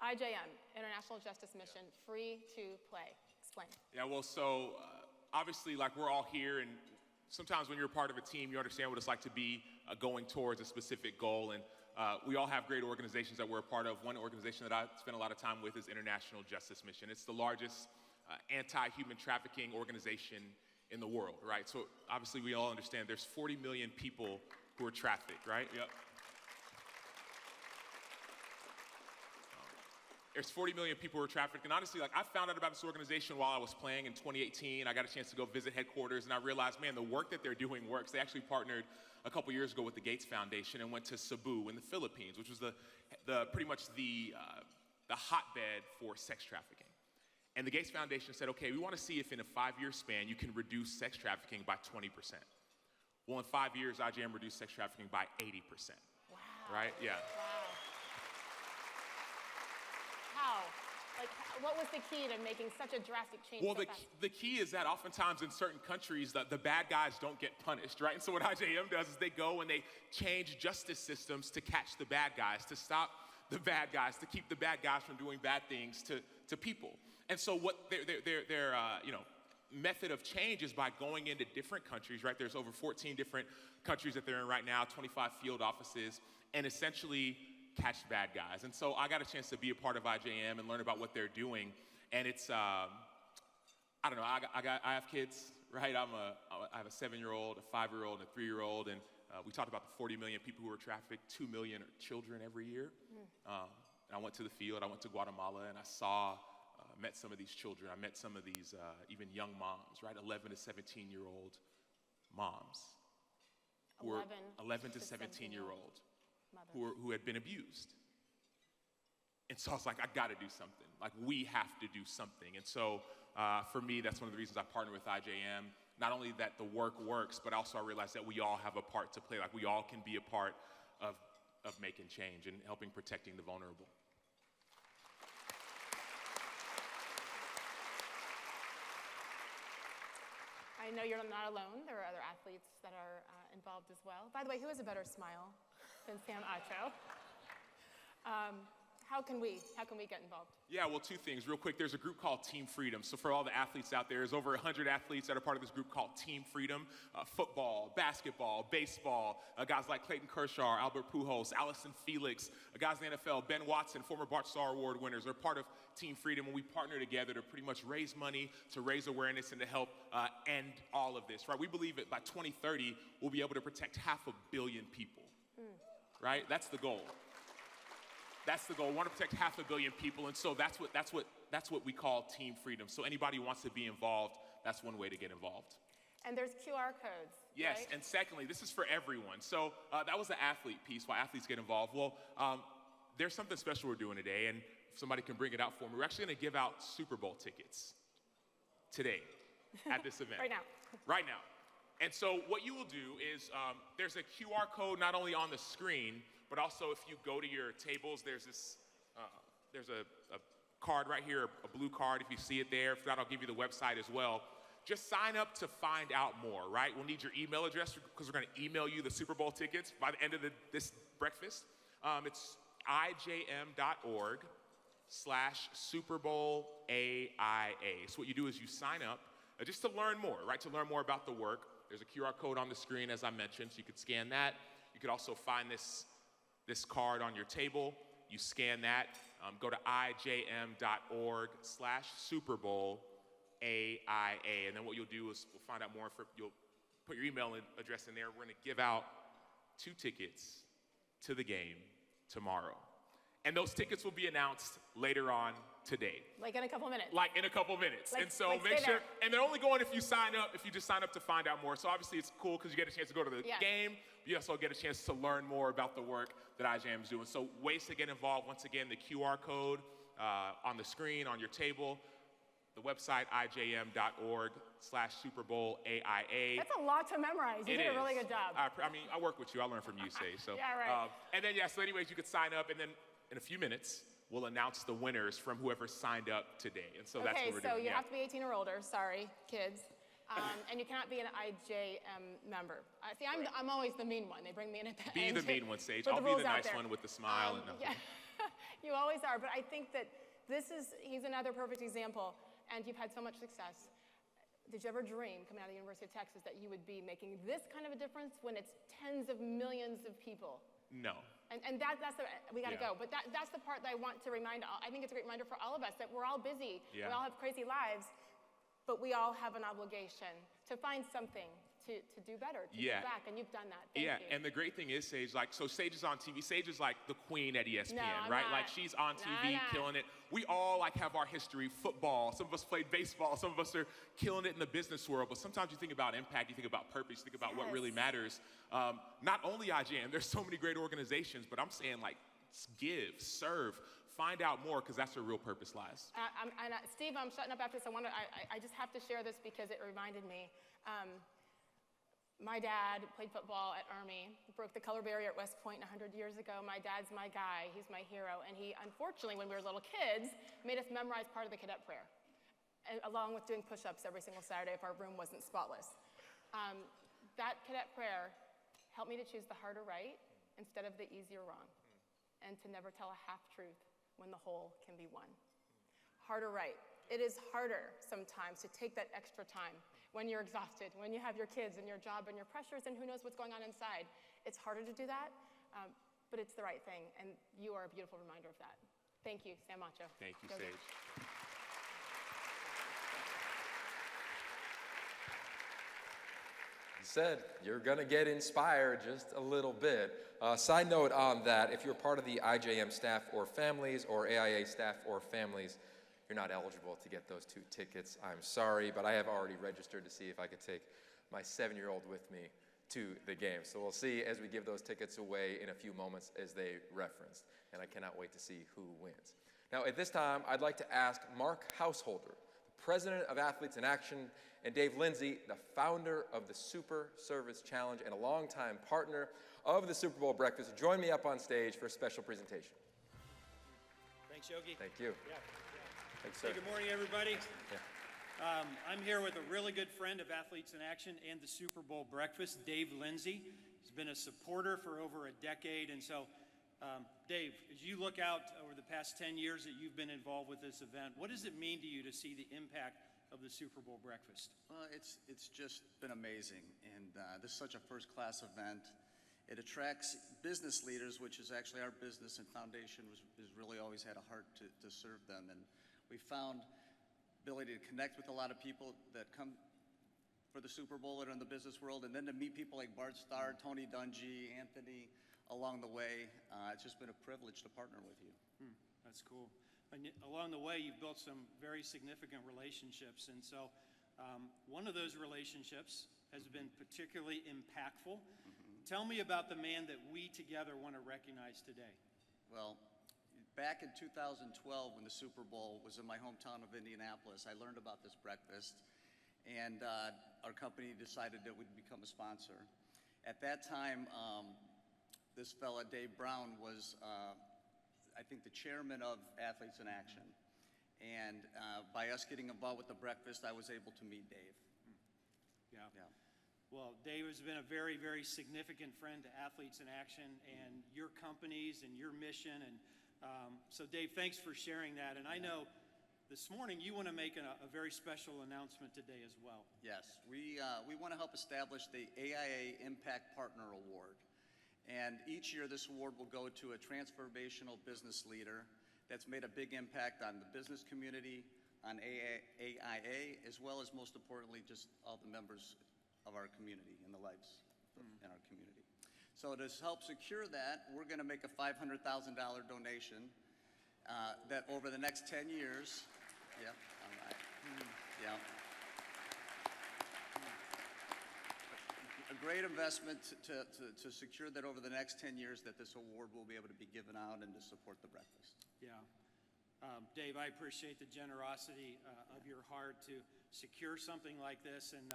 IJM, International Justice Mission, free to play. Explain. Yeah, well, so obviously, we're all here, and sometimes when you're a part of a team, you understand what it's like to be going towards a specific goal, and we all have great organizations that we're a part of. One organization that I spend a lot of time with is International Justice Mission. It's the largest anti-human trafficking organization in the world, right? So obviously, we all understand there's 40 million people who are trafficked, right? Yep. There's 40 million people who are trafficked, and honestly, I found out about this organization while I was playing in 2018. I got a chance to go visit headquarters, and I realized, man, the work that they're doing works. They actually partnered a couple years ago with the Gates Foundation and went to Cebu in the Philippines, which was pretty much the hotbed for sex trafficking. And the Gates Foundation said, okay, we want to see if in a 5-year span you can reduce sex trafficking by 20%. Well, in 5 years, IJM reduced sex trafficking by 80%. Wow. Right? Yeah. Wow. How? What was the key to making such a drastic change? Well, the key is that oftentimes in certain countries, the bad guys don't get punished, right? And so what IJM does is they go and they change justice systems to catch the bad guys, to stop the bad guys, to keep the bad guys from doing bad things to people. And so what their method of change is by going into different countries, right? There's over 14 different countries that they're in right now, 25 field offices, and essentially catch bad guys. And so I got a chance to be a part of IJM and learn about what they're doing. And it's, I don't know, I have kids, right? I have a 7-year-old, a 5-year-old, and a 3-year-old, and we talked about the 40 million people who are trafficked, 2 million children every year. And I went to the field, I went to Guatemala, and I met some of these children. I met some of these even young moms, right? 11 to 17-year-old moms. 11 to 17-year-old who had been abused. And so I was like, I got to do something. We have to do something. And so for me, that's one of the reasons I partner with IJM. Not only that the work works, but also I realized that we all have a part to play. We all can be a part of of making change and helping protecting the vulnerable. I know you're not alone. There are other athletes that are involved as well. By the way, who has a better smile than Sam Acho? How can we get involved? Yeah, well, two things. Real quick, there's a group called Team Freedom. So for all the athletes out there, there's over 100 athletes that are part of this group called Team Freedom. Football, basketball, baseball, guys like Clayton Kershaw, Albert Pujols, Allison Felix, guys in the NFL, Ben Watson, former Bart Starr Award winners, are part of Team Freedom, and we partner together to pretty much raise money, to raise awareness, and to help end all of this, right? We believe that by 2030, we'll be able to protect 500 million people, right? That's the goal. That's the goal. We want to protect 500 million people, and so that's what we call Team Freedom. So anybody who wants to be involved, that's one way to get involved. And there's QR codes. Yes, right? And secondly, this is for everyone. So that was the athlete piece, why athletes get involved. Well, there's something special we're doing today, and if somebody can bring it out for me, we're actually going to give out Super Bowl tickets today at this event. Right now. Right now. And so what you will do is there's a QR code not only on the screen, but also if you go to your tables, there's this, there's a card right here, a blue card, if you see it there. If not, I'll give you the website as well. Just sign up to find out more, right? We'll need your email address because we're going to email you the Super Bowl tickets by the end of this breakfast. It's ijm.org/Super Bowl AIA. So what you do is you sign up just to learn more, right? To learn more about the work. There's a QR code on the screen, as I mentioned, so you could scan that. You could also find this card on your table. You scan that. Go to ijm.org/Super Bowl AIA. And then what you'll do is we'll find out more. You'll put your email address in there. We're going to give out 2 tickets to the game tomorrow. And those tickets will be announced later on today. Like in a couple minutes. Like in a couple minutes. Like, and so like make sure, there. and they're only going if you sign up, if you just sign up to find out more. So obviously it's cool because you get a chance to go to the game. You also get a chance to learn more about the work that IJM is doing. So ways to get involved, once again, the QR code on the screen, on your table, the website, ijm.org/Super Bowl AIA. That's a lot to memorize. You did a really good job. I mean, I work with you. I learn from you, Sage. So, yeah, right. And then, so anyways, you could sign up, and then in a few minutes, we'll announce the winners from whoever signed up today. And so that's what we're doing. Okay, so you have to be 18 or older. Sorry, kids. And you cannot be an IJM member. See, I'm always the mean one. They bring me in at the end. Be the mean one, Sage. I'll be the nice one with the smile. Yeah, you always are. But I think that he's another perfect example. And you've had so much success. Did you ever dream, coming out of the University of Texas, that you would be making this kind of a difference when it's tens of millions of people? No. And we got to go. But that's the part that I want to remind. I think it's a great reminder for all of us that we're all busy. Yeah. We all have crazy lives. But we all have an obligation to find something to do better, to give back, and you've done that. Thank you. And the great thing is, Sage, so Sage is on TV. Sage is like the queen at ESPN, right? Not. Like she's on TV, killing it. We all have our history, football. Some of us played baseball. Some of us are killing it in the business world. But sometimes you think about impact, you think about purpose, you think about what really matters. Not only IJM, there's so many great organizations, but I'm saying give, serve, find out more, because that's where real purpose lies. Steve, I'm shutting up after this. I just have to share this because it reminded me. My dad played football at Army, broke the color barrier at West Point 100 years ago. My dad's my guy. He's my hero. And he, unfortunately, when we were little kids, made us memorize part of the cadet prayer, along with doing push-ups every single Saturday if our room wasn't spotless. That cadet prayer helped me to choose the harder right instead of the easier wrong, and to never tell a half-truth when the whole can be won. Harder right. It is harder sometimes to take that extra time when you're exhausted, when you have your kids and your job and your pressures and who knows what's going on inside. It's harder to do that, but it's the right thing, and you are a beautiful reminder of that. Thank you, Sam Acho. Thank you, Sage. Said you're going to get inspired just a little bit. Side note on that, if you're part of the IJM staff or families or AIA staff or families, you're not eligible to get those 2 tickets. I'm sorry, but I have already registered to see if I could take my 7-year-old with me to the game. So we'll see as we give those tickets away in a few moments as they referenced, and I cannot wait to see who wins. Now at this time, I'd like to ask Mark Householder, the President of Athletes in Action, and Dave Lindsay, the founder of the Super Service Challenge and a longtime partner of the Super Bowl breakfast, join me up on stage for a special presentation. Thanks, Yogi. Thank you. Yeah. Thanks, sir. Hey, good morning, everybody. Yeah. I'm here with a really good friend of Athletes in Action and the Super Bowl breakfast, Dave Lindsay. He's been a supporter for over a decade. And so, Dave, as you look out over the past 10 years that you've been involved with this event, what does it mean to you to see the impact of the Super Bowl breakfast? Well, it's just been amazing. And this is such a first-class event. It attracts business leaders, which is actually our business and foundation has really always had a heart to serve them. And we found ability to connect with a lot of people that come for the Super Bowl that are in the business world, and then to meet people like Bart Starr, Tony Dungy, Anthony along the way. It's just been a privilege to partner with you. That's cool. And along the way, you've built some very significant relationships. And so one of those relationships has been particularly impactful. Tell me about the man that we together want to recognize today. Well, back in 2012, when the Super Bowl was in my hometown of Indianapolis, I learned about this breakfast, and our company decided that we'd become a sponsor. At that time, this fella, Dave Brown, was, I think, the chairman of Athletes in Action. And by us getting involved with the breakfast, I was able to meet Dave. Yeah. Well, Dave has been a very, very significant friend to Athletes in Action and your companies and your mission. And so, Dave, thanks for sharing that. And I know this morning you want to make a very special announcement today as well. Yes, we want to help establish the AIA Impact Partner Award. And each year this award will go to a transformational business leader that's made a big impact on the business community, on AIA, as well as, most importantly, just all the members of our community and the lives in our community. So to help secure that, we're going to make a $500,000 donation that over the next 10 years, a great investment to secure that over the next 10 years that this award will be able to be given out and to support the breakfast. Yeah. Dave, I appreciate the generosity of your heart to secure something like this. And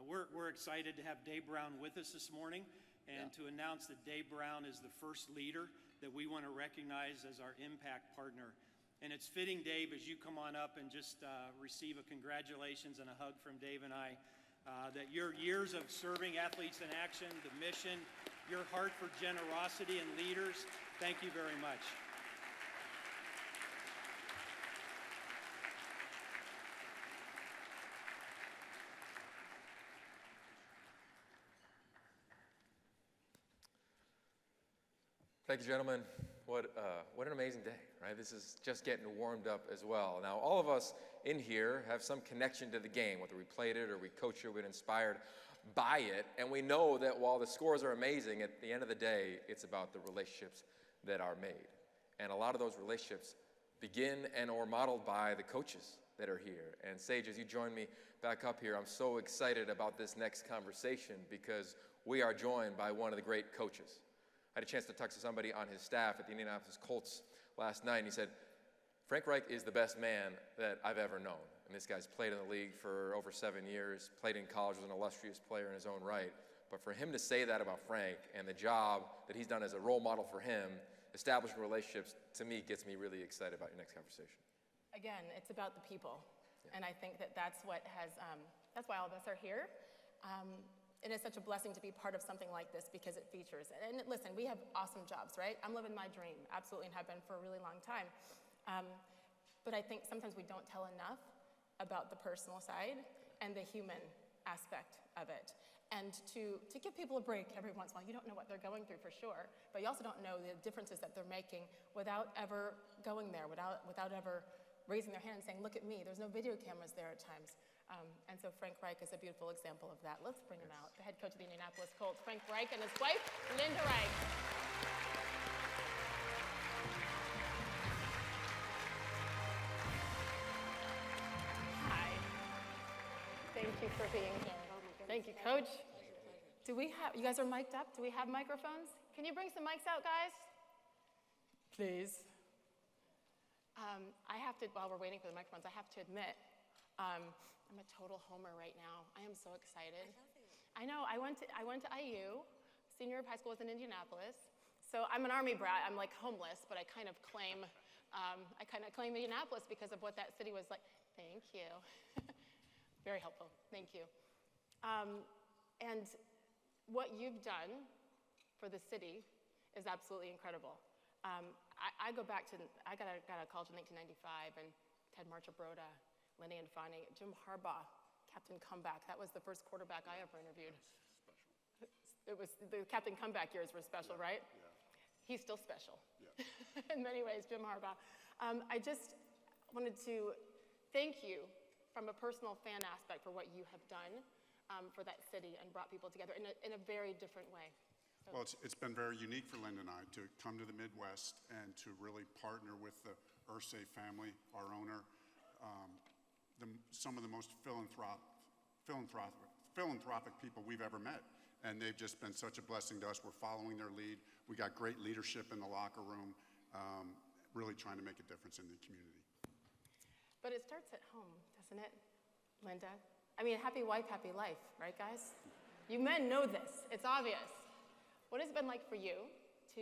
we're excited to have Dave Brown with us this morning and to announce that Dave Brown is the first leader that we want to recognize as our impact partner. And it's fitting, Dave, as you come on up and just receive a congratulations and a hug from Dave and I, that your years of serving Athletes in Action, the mission, your heart for generosity and leaders, thank you very much. Thank you, gentlemen. What an amazing day, right? This is just getting warmed up as well. Now, all of us in here have some connection to the game, whether we played it or we coach it, we've been inspired by it, and we know that while the scores are amazing, at the end of the day, it's about the relationships that are made. And a lot of those relationships begin and or modeled by the coaches that are here. And Sage, as you join me back up here, I'm so excited about this next conversation because we are joined by one of the great coaches. I had a chance to talk to somebody on his staff at the Indianapolis Colts last night, and he said, Frank Reich is the best man that I've ever known. And this guy's played in the league for over 7 years, played in college, was an illustrious player in his own right. But for him to say that about Frank and the job that he's done as a role model for him, establishing relationships, to me, gets me really excited about your next conversation. Again, it's about the people. And I think that that's what has, that's why all of us are here. It is such a blessing to be part of something like this because it features. And listen, we have awesome jobs, right? I'm living my dream, absolutely, and have been for a really long time. But I think sometimes we don't tell enough about the personal side and the human aspect of it. And to give people a break every once in a while, you don't know what they're going through for sure, but you also don't know the differences that they're making without ever going there, without ever raising their hand and saying, look at me. There's no video cameras there at times. And so Frank Reich is a beautiful example of that. Let's bring him out. The head coach of the Indianapolis Colts, Frank Reich, and his wife, Linda Reich. Hi. Thank you for being here. Thank you, Coach. Do we have, you guys are mic'd up? Do we have microphones? Can you bring some mics out, guys? Please. I have to, while we're waiting for the microphones, I have to admit, I'm a total homer right now. I am so excited. I know, I went to IU, senior year of high school was in Indianapolis. So I'm an Army brat. I'm like homeless, but I kind of claim Indianapolis because of what that city was like. Thank you. Very helpful. Thank you. And what you've done for the city is absolutely incredible. I go back to, I got out of college in 1995, and Ted Marchibroda, Lenny Infante, Jim Harbaugh, Captain Comeback. That was the first quarterback I ever interviewed. It was, the Captain Comeback years were special, right? Yeah. He's still special in many ways, Jim Harbaugh. I just wanted to thank you from a personal fan aspect for what you have done for that city and brought people together in a very different way. So. Well, it's been very unique for Linda and I to come to the Midwest and to really partner with the Irsay family, our owner, some of the most philanthropic people we've ever met. And they've just been such a blessing to us. We're following their lead. We got great leadership in the locker room, really trying to make a difference in the community. But it starts at home, doesn't it, Linda? I mean, happy wife, happy life, right, guys? You men know this. It's obvious. What has it been like for you to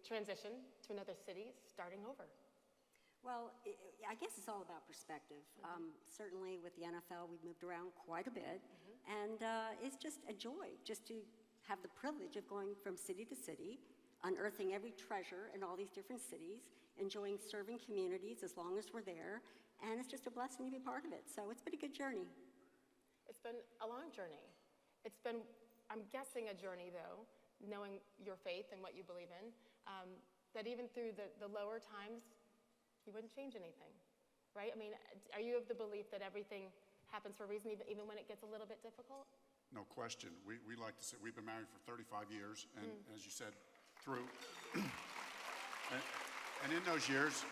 transition to another city, starting over? Well, I guess it's all about perspective. Certainly with the NFL, we've moved around quite a bit, and it's just a joy just to have the privilege of going from city to city, unearthing every treasure in all these different cities, enjoying serving communities as long as we're there, and it's just a blessing to be part of it. So it's been a good journey. It's been a long journey. It's been, I'm guessing, a journey, though, knowing your faith and what you believe in, that even through the lower times, you wouldn't change anything, right? I mean, are you of the belief that everything happens for a reason, even when it gets a little bit difficult? No question. We like to say we've been married for 35 years, and as you said, through, and in those years,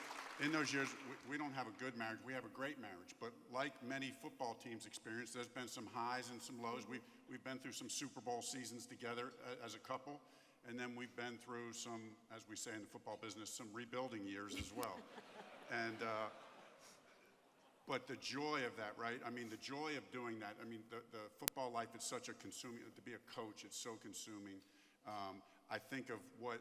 we don't have a good marriage. We have a great marriage, but like many football teams experience, there's been some highs and some lows. We've been through some Super Bowl seasons together as a couple, and then we've been through some, as we say in the football business, some rebuilding years as well. And but the joy of that, right? I mean, the joy of doing that. I mean, the football life is such a consuming. To be a coach, it's so consuming. I think of what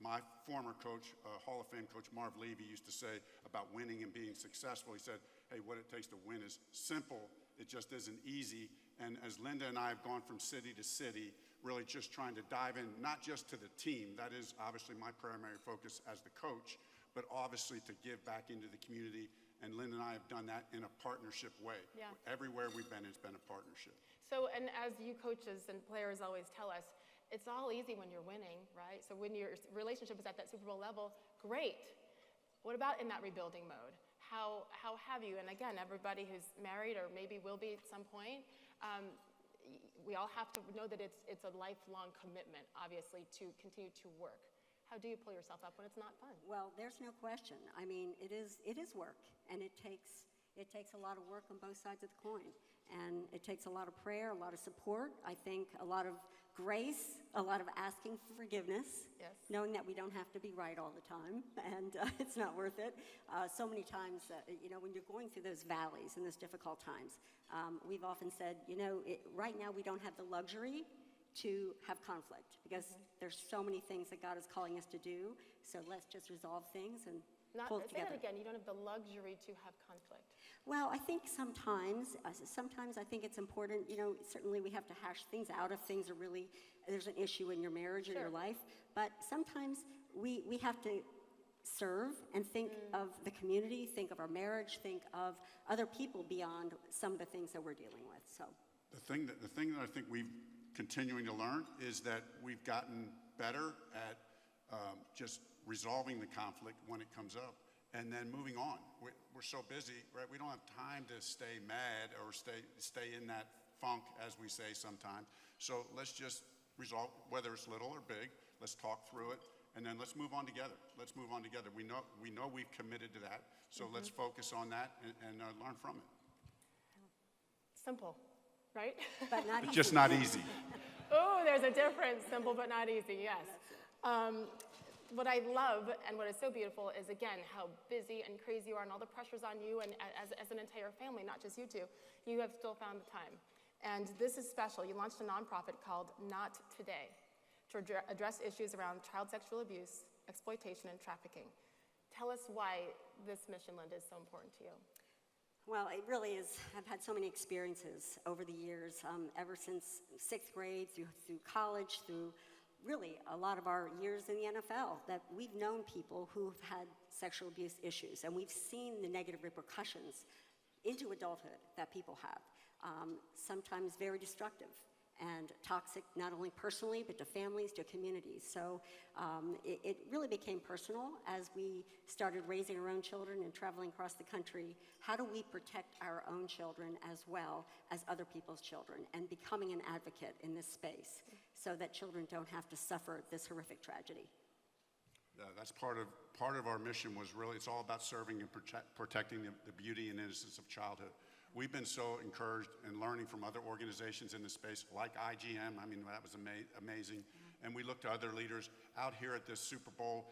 my former coach, Hall of Fame coach Marv Levy, used to say about winning and being successful. He said, "Hey, what it takes to win is simple. It just isn't easy." And as Linda and I have gone from city to city, really just trying to dive in, not just to the team. That is obviously my primary focus as the coach, but obviously to give back into the community. And Linda and I have done that in a partnership way. Yeah. Everywhere we've been, it's been a partnership. So, and as you coaches and players always tell us, it's all easy when you're winning, right? So when your relationship is at that Super Bowl level, great. What about in that rebuilding mode? How have you, and again, everybody who's married or maybe will be at some point, we all have to know that it's a lifelong commitment, obviously, to continue to work. How do you pull yourself up when it's not fun? Well, there's no question. I mean, it is work, and it takes a lot of work on both sides of the coin, and it takes a lot of prayer, a lot of support. I think a lot of grace, a lot of asking for forgiveness, yes. Knowing that we don't have to be right all the time, and it's not worth it. So many times, when you're going through those valleys and those difficult times, we've often said, right now we don't have the luxury to have conflict because there's so many things that God is calling us to do. So let's just resolve things and pull it together. Say that again. You don't have the luxury to have conflict. Well, I think sometimes I think it's important. Certainly we have to hash things out if things are really there's an issue in your marriage or your life. But sometimes we have to serve and think of the community, think of our marriage, think of other people beyond some of the things that we're dealing with. So the thing that I think we've continuing to learn is that we've gotten better at just resolving the conflict when it comes up and then moving on. We're so busy, right? We don't have time to stay mad or stay in that funk, as we say sometimes. So let's just resolve, whether it's little or big, let's talk through it, and then let's move on together. Let's move on together. We know we've committed to that, so let's focus on that and learn from it. Simple. Right? But not easy. Just not easy. Oh, there's a difference. Simple but not easy, yes. What I love and what is so beautiful is, again, how busy and crazy you are and all the pressures on you and as an entire family, not just you two, you have still found the time. And this is special. You launched a nonprofit called Not Today, to address issues around child sexual abuse, exploitation, and trafficking. Tell us why this mission, Linda, is so important to you. Well, it really is. I've had so many experiences over the years, ever since 6th grade, through college, through really a lot of our years in the NFL, that we've known people who've had sexual abuse issues, and we've seen the negative repercussions into adulthood that people have, sometimes very destructive and toxic, not only personally, but to families, to communities. So it really became personal as we started raising our own children and traveling across the country. How do we protect our own children as well as other people's children, and becoming an advocate in this space so that children don't have to suffer this horrific tragedy? That's part of our mission. Was really, it's all about serving and protecting the beauty and innocence of childhood. We've been so encouraged and learning from other organizations in the space, like IGM. I mean, that was amazing. And we look to other leaders. Out here at this Super Bowl,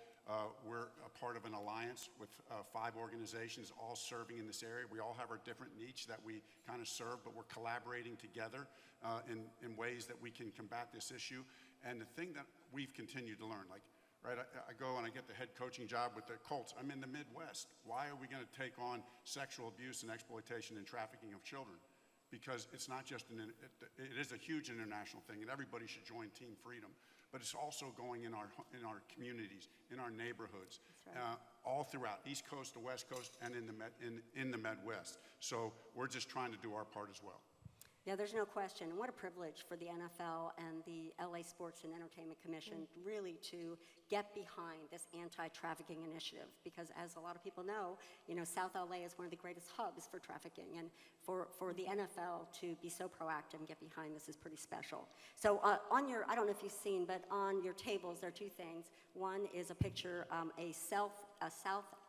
we're a part of an alliance with 5 organizations, all serving in this area. We all have our different niche that we kind of serve, but we're collaborating together in ways that we can combat this issue. And the thing that we've continued to learn, like, right, I go and I get the head coaching job with the Colts. I'm in the Midwest. Why are we going to take on sexual abuse and exploitation and trafficking of children? Because it's not just it is a huge international thing, and everybody should join Team Freedom. But it's also going in our communities, in our neighborhoods, all throughout East Coast to West Coast, and in the Midwest. So we're just trying to do our part as well. Yeah, there's no question. What a privilege for the NFL and the LA Sports and Entertainment Commission really to get behind this anti-trafficking initiative, because as a lot of people know, South LA is one of the greatest hubs for trafficking, and for the NFL to be so proactive and get behind this is pretty special. So on your, I don't know if you've seen, but on your tables there are 2 things. One is a picture, a South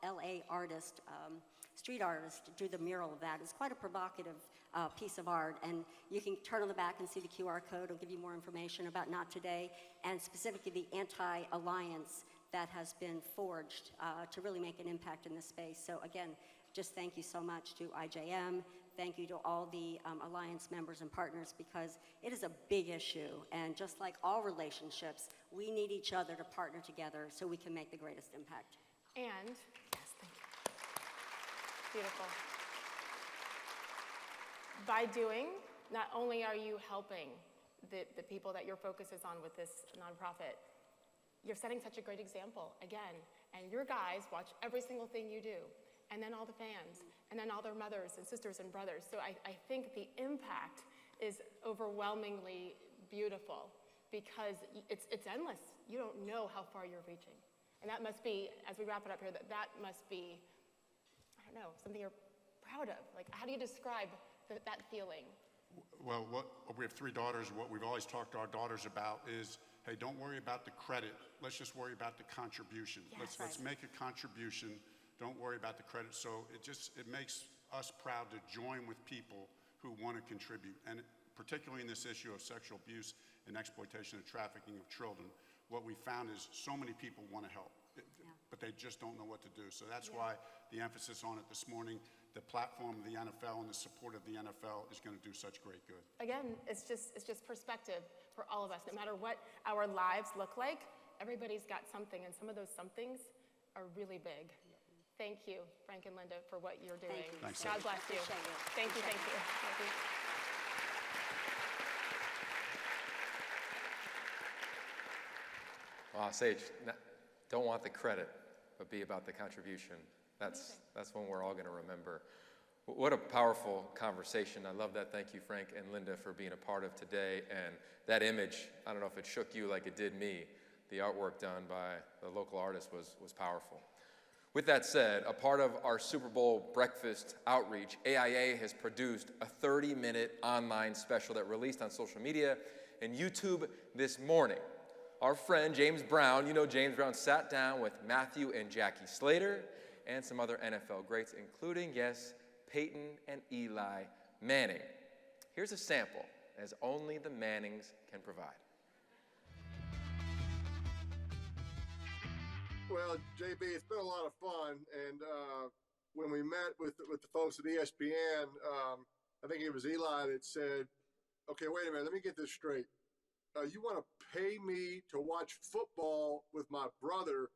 LA artist, street artist, drew the mural of that. It's quite a provocative piece of art, and you can turn on the back and see the QR code. It'll give you more information about Not Today, and specifically the anti-alliance that has been forged to really make an impact in this space. So again, just thank you so much to IJM. Thank you to all the Alliance members and partners, because it is a big issue, and just like all relationships, we need each other to partner together so we can make the greatest impact. And, yes, thank you. Beautiful. By doing, not only are you helping the people that your focus is on with this nonprofit, you're setting such a great example, again, and your guys watch every single thing you do, and then all the fans, and then all their mothers and sisters and brothers. So I think the impact is overwhelmingly beautiful, because it's endless. You don't know how far you're reaching. And that must be, as we wrap it up here, that must be, I don't know, something you're proud of. Like, how do you describe that feeling? Well, we have 3 daughters. What we've always talked to our daughters about is, hey, don't worry about the credit. Let's just worry about the contribution. Yes, let's make a contribution. Don't worry about the credit. So it makes us proud to join with people who want to contribute, and particularly in this issue of sexual abuse and exploitation and trafficking of children. What we found is so many people want to help, but they just don't know what to do. So that's why the emphasis on it this morning. The platform of the NFL and the support of the NFL is going to do such great good. Again, it's just perspective for all of us. No matter what our lives look like, everybody's got something, and some of those somethings are really big. Thank you, Frank and Linda, for what you're doing. Thanks. God bless you. Thank you, thank you. Thank you. Wow, Sage, don't want the credit, but be about the contribution. That's one we're all going to remember. What a powerful conversation. I love that. Thank you, Frank and Linda, for being a part of today. And that image, I don't know if it shook you like it did me. The artwork done by the local artist was powerful. With that said, a part of our Super Bowl breakfast outreach, AIA has produced a 30-minute online special that released on social media and YouTube this morning. Our friend James Brown, James Brown, sat down with Matthew and Jackie Slater and some other NFL greats, including, yes, Peyton and Eli Manning. Here's a sample, as only the Mannings can provide. Well, JB, it's been a lot of fun, and when we met with the folks at ESPN, I think it was Eli that said, okay, wait a minute, let me get this straight. you want to pay me to watch football with my brother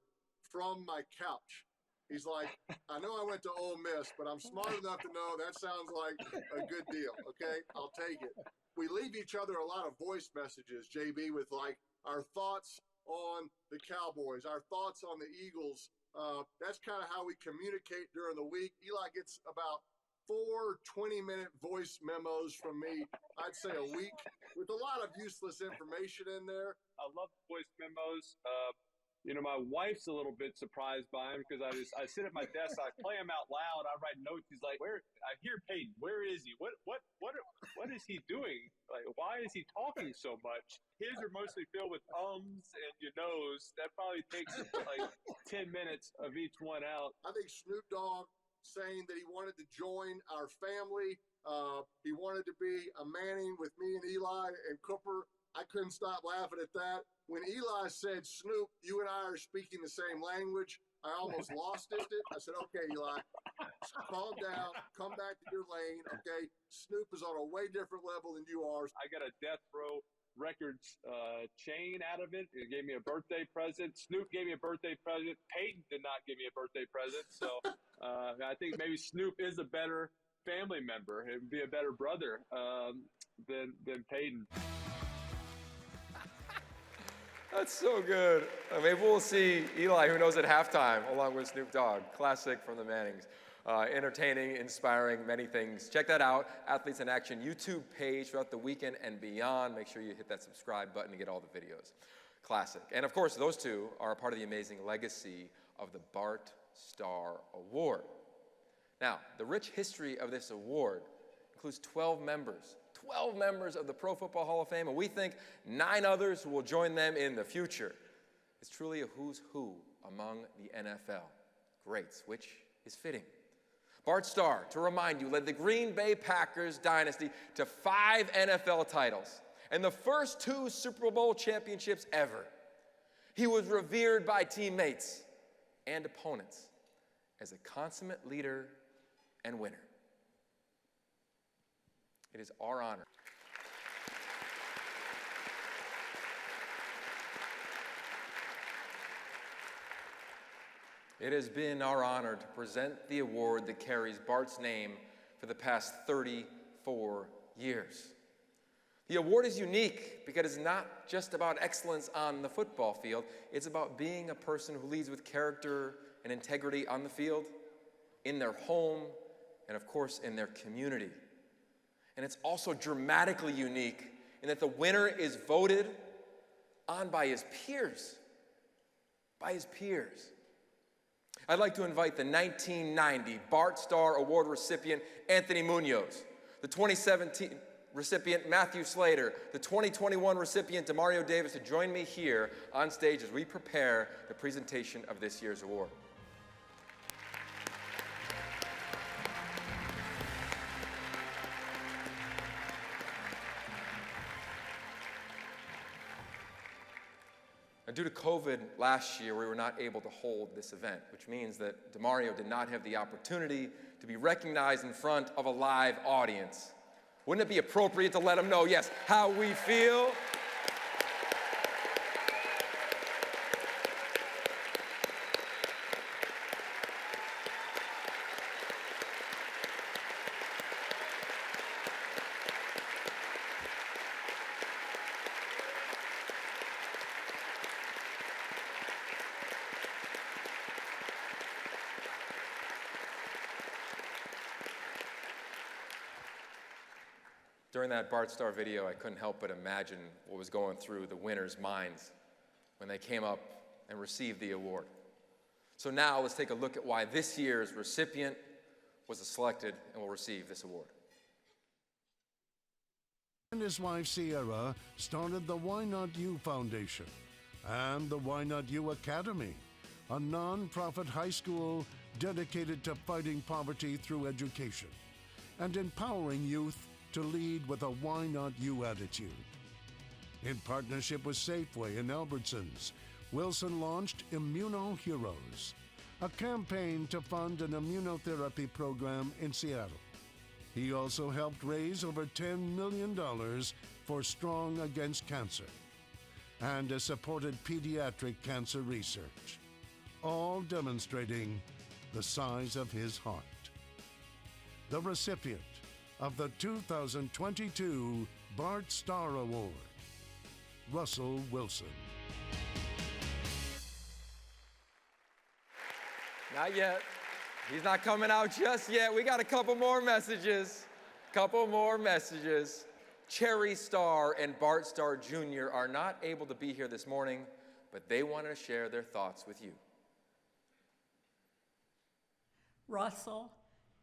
from my couch. He's like, I know I went to Ole Miss, but I'm smart enough to know that sounds like a good deal. Okay, I'll take it. We leave each other a lot of voice messages, JB, with like our thoughts on the Cowboys, our thoughts on the Eagles. That's kind of how we communicate during the week. Eli gets about 4 20-minute voice memos from me, I'd say a week, with a lot of useless information in there. I love voice memos. You know, my wife's a little bit surprised by him because I sit at my desk, I play him out loud, I write notes. He's like, "Where? I hear Peyton. Where is he? What is he doing? Like, why is he talking so much?" His are mostly filled with ums and your nose. That probably takes like 10 minutes of each one out. I think Snoop Dogg saying that he wanted to join our family. He wanted to be a Manning with me and Eli and Cooper. I couldn't stop laughing at that. When Eli said, "Snoop, you and I are speaking the same language," I almost lost it. I said, "Okay, Eli, calm down, come back to your lane, okay? Snoop is on a way different level than you are." I got a Death Row Records chain out of it. It gave me a birthday present. Snoop gave me a birthday present. Peyton did not give me a birthday present. So I think maybe Snoop is a better family member. It would be a better brother than Peyton. That's so good. Maybe we'll see Eli, who knows, at halftime, along with Snoop Dogg. Classic from the Mannings. Entertaining, inspiring, many things. Check that out, Athletes in Action YouTube page throughout the weekend and beyond. Make sure you hit that subscribe button to get all the videos. Classic. And of course, those two are a part of the amazing legacy of the Bart Starr Award. Now, the rich history of this award includes 12 members of the Pro Football Hall of Fame, and we think 9 others who will join them in the future. It's truly a who's who among the NFL greats, which is fitting. Bart Starr, to remind you, led the Green Bay Packers dynasty to 5 NFL titles and the first 2 Super Bowl championships ever. He was revered by teammates and opponents as a consummate leader and winner. It is our honor. It has been our honor to present the award that carries Bart's name for the past 34 years. The award is unique because it's not just about excellence on the football field. It's about being a person who leads with character and integrity on the field, in their home, and of course in their community. And it's also dramatically unique in that the winner is voted on by his peers. By his peers. I'd like to invite the 1990 Bart Starr Award recipient, Anthony Munoz, the 2017 recipient, Matthew Slater, the 2021 recipient, Demario Davis, to join me here on stage as we prepare the presentation of this year's award. Due to COVID last year, we were not able to hold this event, which means that Demario did not have the opportunity to be recognized in front of a live audience. Wouldn't it be appropriate to let him know, yes, how we feel? During that Bart Starr video, I couldn't help but imagine what was going through the winners' minds when they came up and received the award. So now let's take a look at why this year's recipient was selected and will receive this award. And his wife Sierra started the Why Not You Foundation and the Why Not You Academy, a non-profit high school dedicated to fighting poverty through education and empowering youth to lead with a Why Not You attitude. In partnership with Safeway and Albertsons, Wilson launched Immuno Heroes, a campaign to fund an immunotherapy program in Seattle. He also helped raise over $10 million for Strong Against Cancer, and has supported pediatric cancer research, all demonstrating the size of his heart. The recipient of the 2022 Bart Starr Award, Russell Wilson. Not yet. He's not coming out just yet. We got a couple more messages. Cherry Starr and Bart Starr Jr. are not able to be here this morning, but they want to share their thoughts with you. Russell,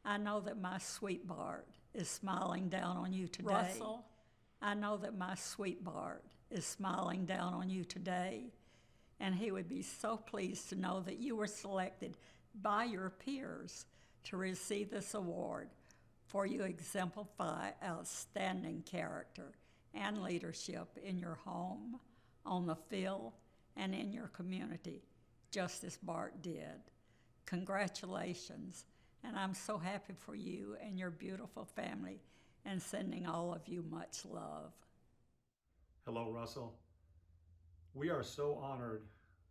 I know that my sweet Bart is smiling down on you today. Russell, I know that my sweet Bart is smiling down on you today, and he would be so pleased to know that you were selected by your peers to receive this award, for you exemplify outstanding character and leadership in your home, on the field, and in your community, just as Bart did. Congratulations, and I'm so happy for you and your beautiful family, and sending all of you much love. Hello, Russell. We are so honored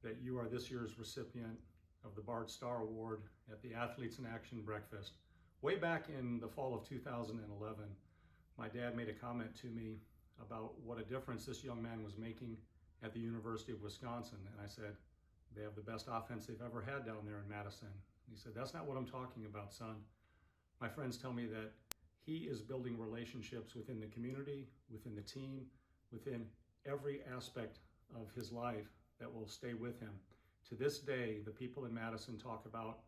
that you are this year's recipient of the Bart Starr Award at the Athletes in Action Breakfast. Way back in the fall of 2011, my dad made a comment to me about what a difference this young man was making at the University of Wisconsin. And I said, they have the best offense they've ever had down there in Madison. And he said, that's not what I'm talking about, son. My friends tell me that he is building relationships within the community, within the team, within every aspect of his life that will stay with him. To this day, the people in Madison talk about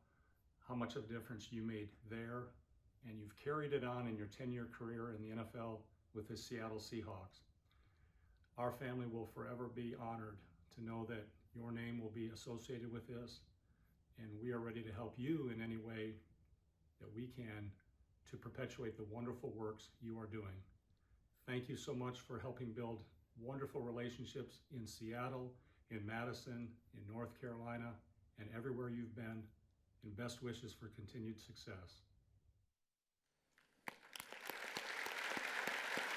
how much of a difference you made there, and you've carried it on in your 10-year career in the NFL with the Seattle Seahawks. Our family will forever be honored to know that your name will be associated with this, and we are ready to help you in any way that we can to perpetuate the wonderful works you are doing. Thank you so much for helping build wonderful relationships in Seattle, in Madison, in North Carolina, and everywhere you've been, and best wishes for continued success.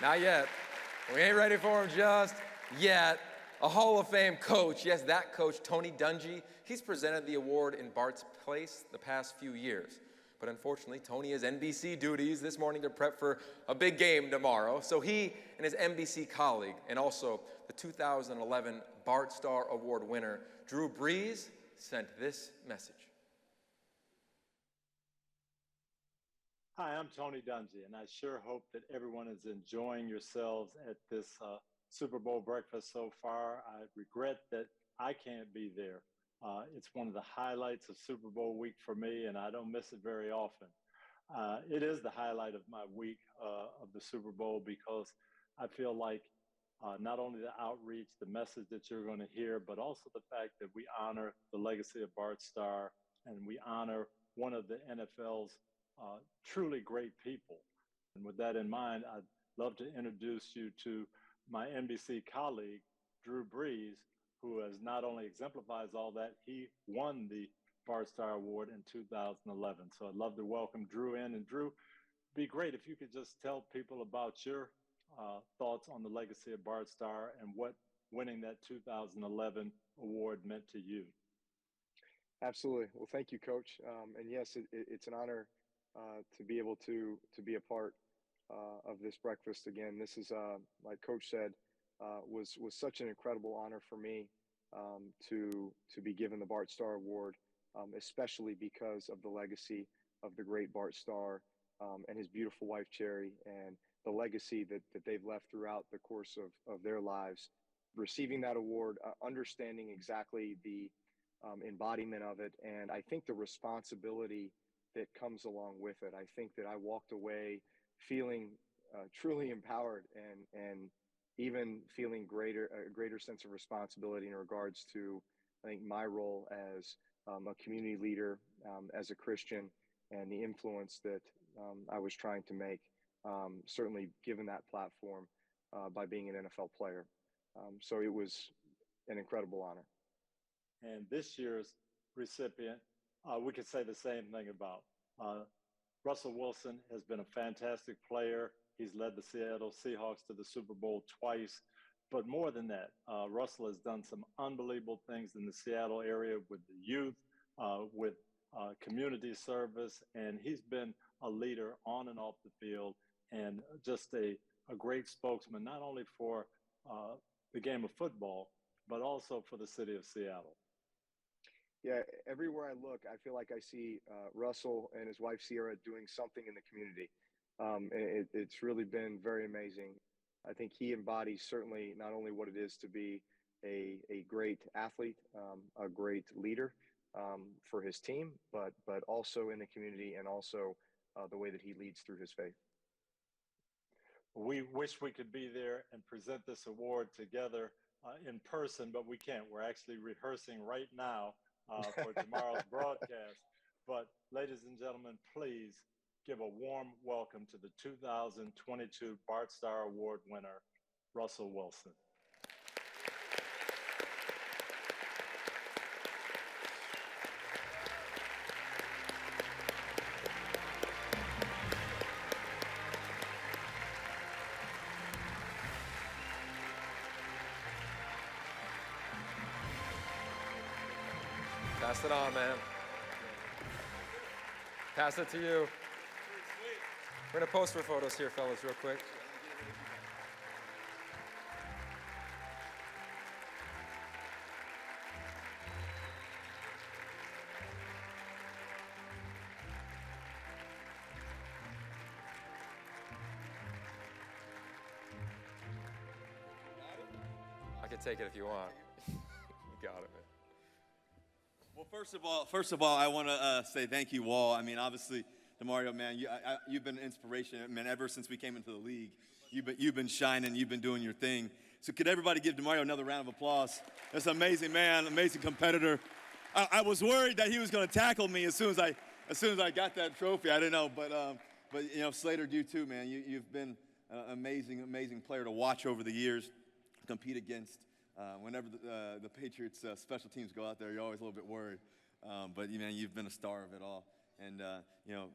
Not yet. We ain't ready for him just yet. A Hall of Fame coach, yes, that coach, Tony Dungy, he's presented the award in Bart's place the past few years. But unfortunately, Tony has NBC duties this morning to prep for a big game tomorrow. So he and his NBC colleague, and also the 2011 Bart Starr Award winner, Drew Brees, sent this message. Hi, I'm Tony Dungy, and I sure hope that everyone is enjoying yourselves at this Super Bowl breakfast so far. I regret that I can't be there. It's one of the highlights of Super Bowl week for me, and I don't miss it very often. It is the highlight of my week of the Super Bowl because I feel like not only the outreach, the message that you're going to hear, but also the fact that we honor the legacy of Bart Starr, and we honor one of the NFL's truly great people. And with that in mind, I'd love to introduce you to my NBC colleague, Drew Brees, who has not only exemplifies all that, he won the Bart Starr Award in 2011. So I'd love to welcome Drew in. And Drew, it'd be great if you could just tell people about your thoughts on the legacy of Bart Starr and what winning that 2011 award meant to you. Absolutely. Well, thank you, Coach. And yes, it's an honor to be able to be a part of this breakfast again. This is, like Coach said, was such an incredible honor for me to be given the Bart Starr Award, especially because of the legacy of the great Bart Starr and his beautiful wife Cherry, and the legacy that they've left throughout the course of their lives. Receiving that award, understanding exactly the embodiment of it, and I think the responsibility that comes along with it. I think that I walked away feeling truly empowered and even feeling a greater sense of responsibility in regards to, I think, my role as a community leader, as a Christian, and the influence that I was trying to make, certainly given that platform by being an NFL player. So it was an incredible honor. And this year's recipient, we could say the same thing about. Russell Wilson has been a fantastic player. He's led the Seattle Seahawks to the Super Bowl twice. But more than that, Russell has done some unbelievable things in the Seattle area with the youth, with community service, and he's been a leader on and off the field, and just a great spokesman, not only for the game of football, but also for the city of Seattle. Yeah, everywhere I look, I feel like I see Russell and his wife Sierra doing something in the community. It's really been very amazing. I think he embodies certainly not only what it is to be a great athlete, a great leader for his team, but also in the community, and also the way that he leads through his faith. We wish we could be there and present this award together in person, but we can't. We're actually rehearsing right now for tomorrow's broadcast. But ladies and gentlemen, please give a warm welcome to the 2022 Bart Starr Award winner, Russell Wilson. Pass it on, man. Pass it to you. We're gonna pose for photos here, fellas, real quick. I can take it if you want. You got it, man. Well, first of all, I want to say thank you, Wall. I mean, obviously, DeMario, man, you've been an inspiration, man, ever since we came into the league. You've been shining, you've been doing your thing. So could everybody give DeMario another round of applause? That's an amazing man, amazing competitor. I was worried that he was going to tackle me as soon as I got that trophy. I didn't know, but you know, Slater, you too, man. You've been an amazing player to watch over the years, compete against. Whenever the Patriots special teams go out there, you're always a little bit worried. But man, you've been a star of it all. And you know,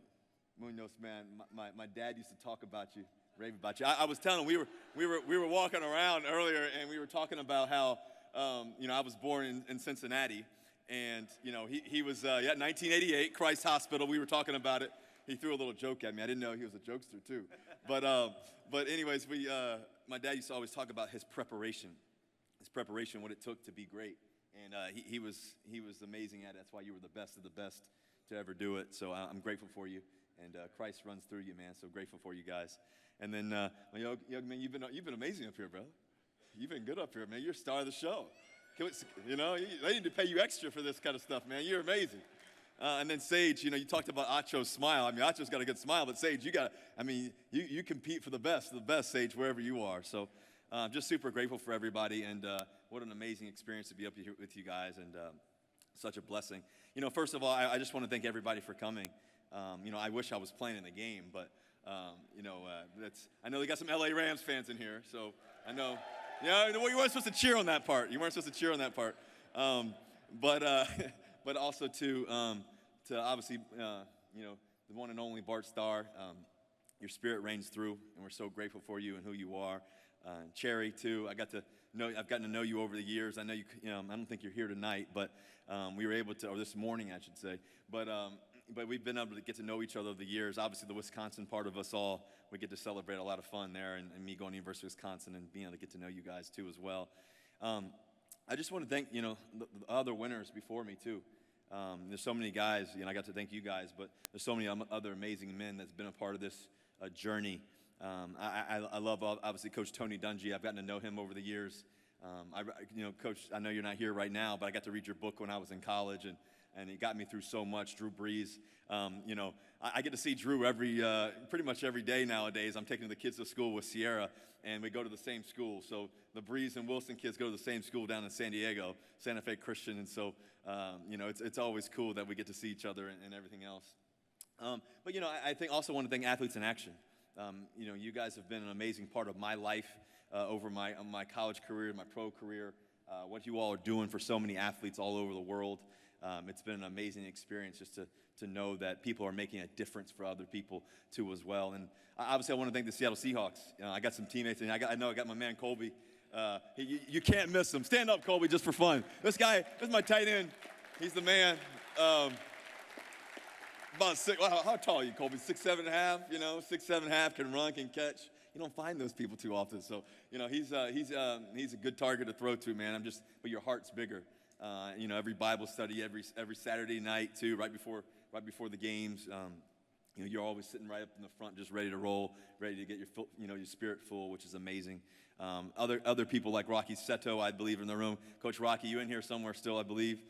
Munoz, man, my dad used to talk about you, rave about you. I was telling him we were walking around earlier, and we were talking about how you know, I was born in Cincinnati, and you know, he was 1988, Christ Hospital. We were talking about it. He threw a little joke at me. I didn't know he was a jokester too. But anyways, my dad used to always talk about his preparation, what it took to be great. And he was amazing at it. That's why you were the best of the best to ever do it. So I'm grateful for you. And Christ runs through you, man. So grateful for you guys. And then, young man, you've been amazing up here, brother. You've been good up here, man. You're a star of the show. You know, they need to pay you extra for this kind of stuff, man. You're amazing. And then Sage, you know, you talked about Acho's smile. I mean, Acho's got a good smile, but Sage, you compete for the best, Sage, wherever you are. So just super grateful for everybody, and what an amazing experience to be up here with you guys, and such a blessing. You know, first of all, I just want to thank everybody for coming. You know, I wish I was playing in the game, but you know, I know they got some LA Rams fans in here, so I know. Yeah, you weren't supposed to cheer on that part. But also to obviously, you know, the one and only Bart Starr. Your spirit reigns through, and we're so grateful for you and who you are. Cherry too. I've gotten to know you over the years. I know you know, I don't think you're here tonight, but we were able to, or this morning, I should say. But we've been able to get to know each other over the years. Obviously, the Wisconsin part of us all, we get to celebrate a lot of fun there, and me going to University of Wisconsin and being able to get to know you guys too as well. I just want to thank, you know, the other winners before me too. There's so many guys, you know, I got to thank you guys, but there's so many other amazing men that's been a part of this journey. I love, obviously, Coach Tony Dungy. I've gotten to know him over the years. You know, Coach, I know you're not here right now, but I got to read your book when I was in college, and it got me through so much. Drew Brees. You know, I get to see Drew pretty much every day nowadays. I'm taking the kids to school with Sierra, and we go to the same school. So the Brees and Wilson kids go to the same school down in San Diego, Santa Fe Christian, and so, you know, it's always cool that we get to see each other and everything else. But, you know, I also want to thank Athletes in Action. You know, you guys have been an amazing part of my life over my college career, my pro career, what you all are doing for so many athletes all over the world. It's been an amazing experience just to know that people are making a difference for other people too as well. And obviously I want to thank the Seattle Seahawks. You know, I got some teammates, and I know I got my man Colby You can't miss him. Stand up, Colby, just for fun. This is my tight end. He's the man. About how tall are you, Colby? 6'7.5", 6'7.5", can run, can catch. You don't find those people too often. So, he's a good target to throw to, man. But your heart's bigger. Every Bible study, every Saturday night too, right before the games. You're always sitting right up in the front, just ready to roll, ready to get your spirit full, which is amazing. Other people like Rocky Seto, I believe, in the room. Coach Rocky, you in here somewhere still, I believe.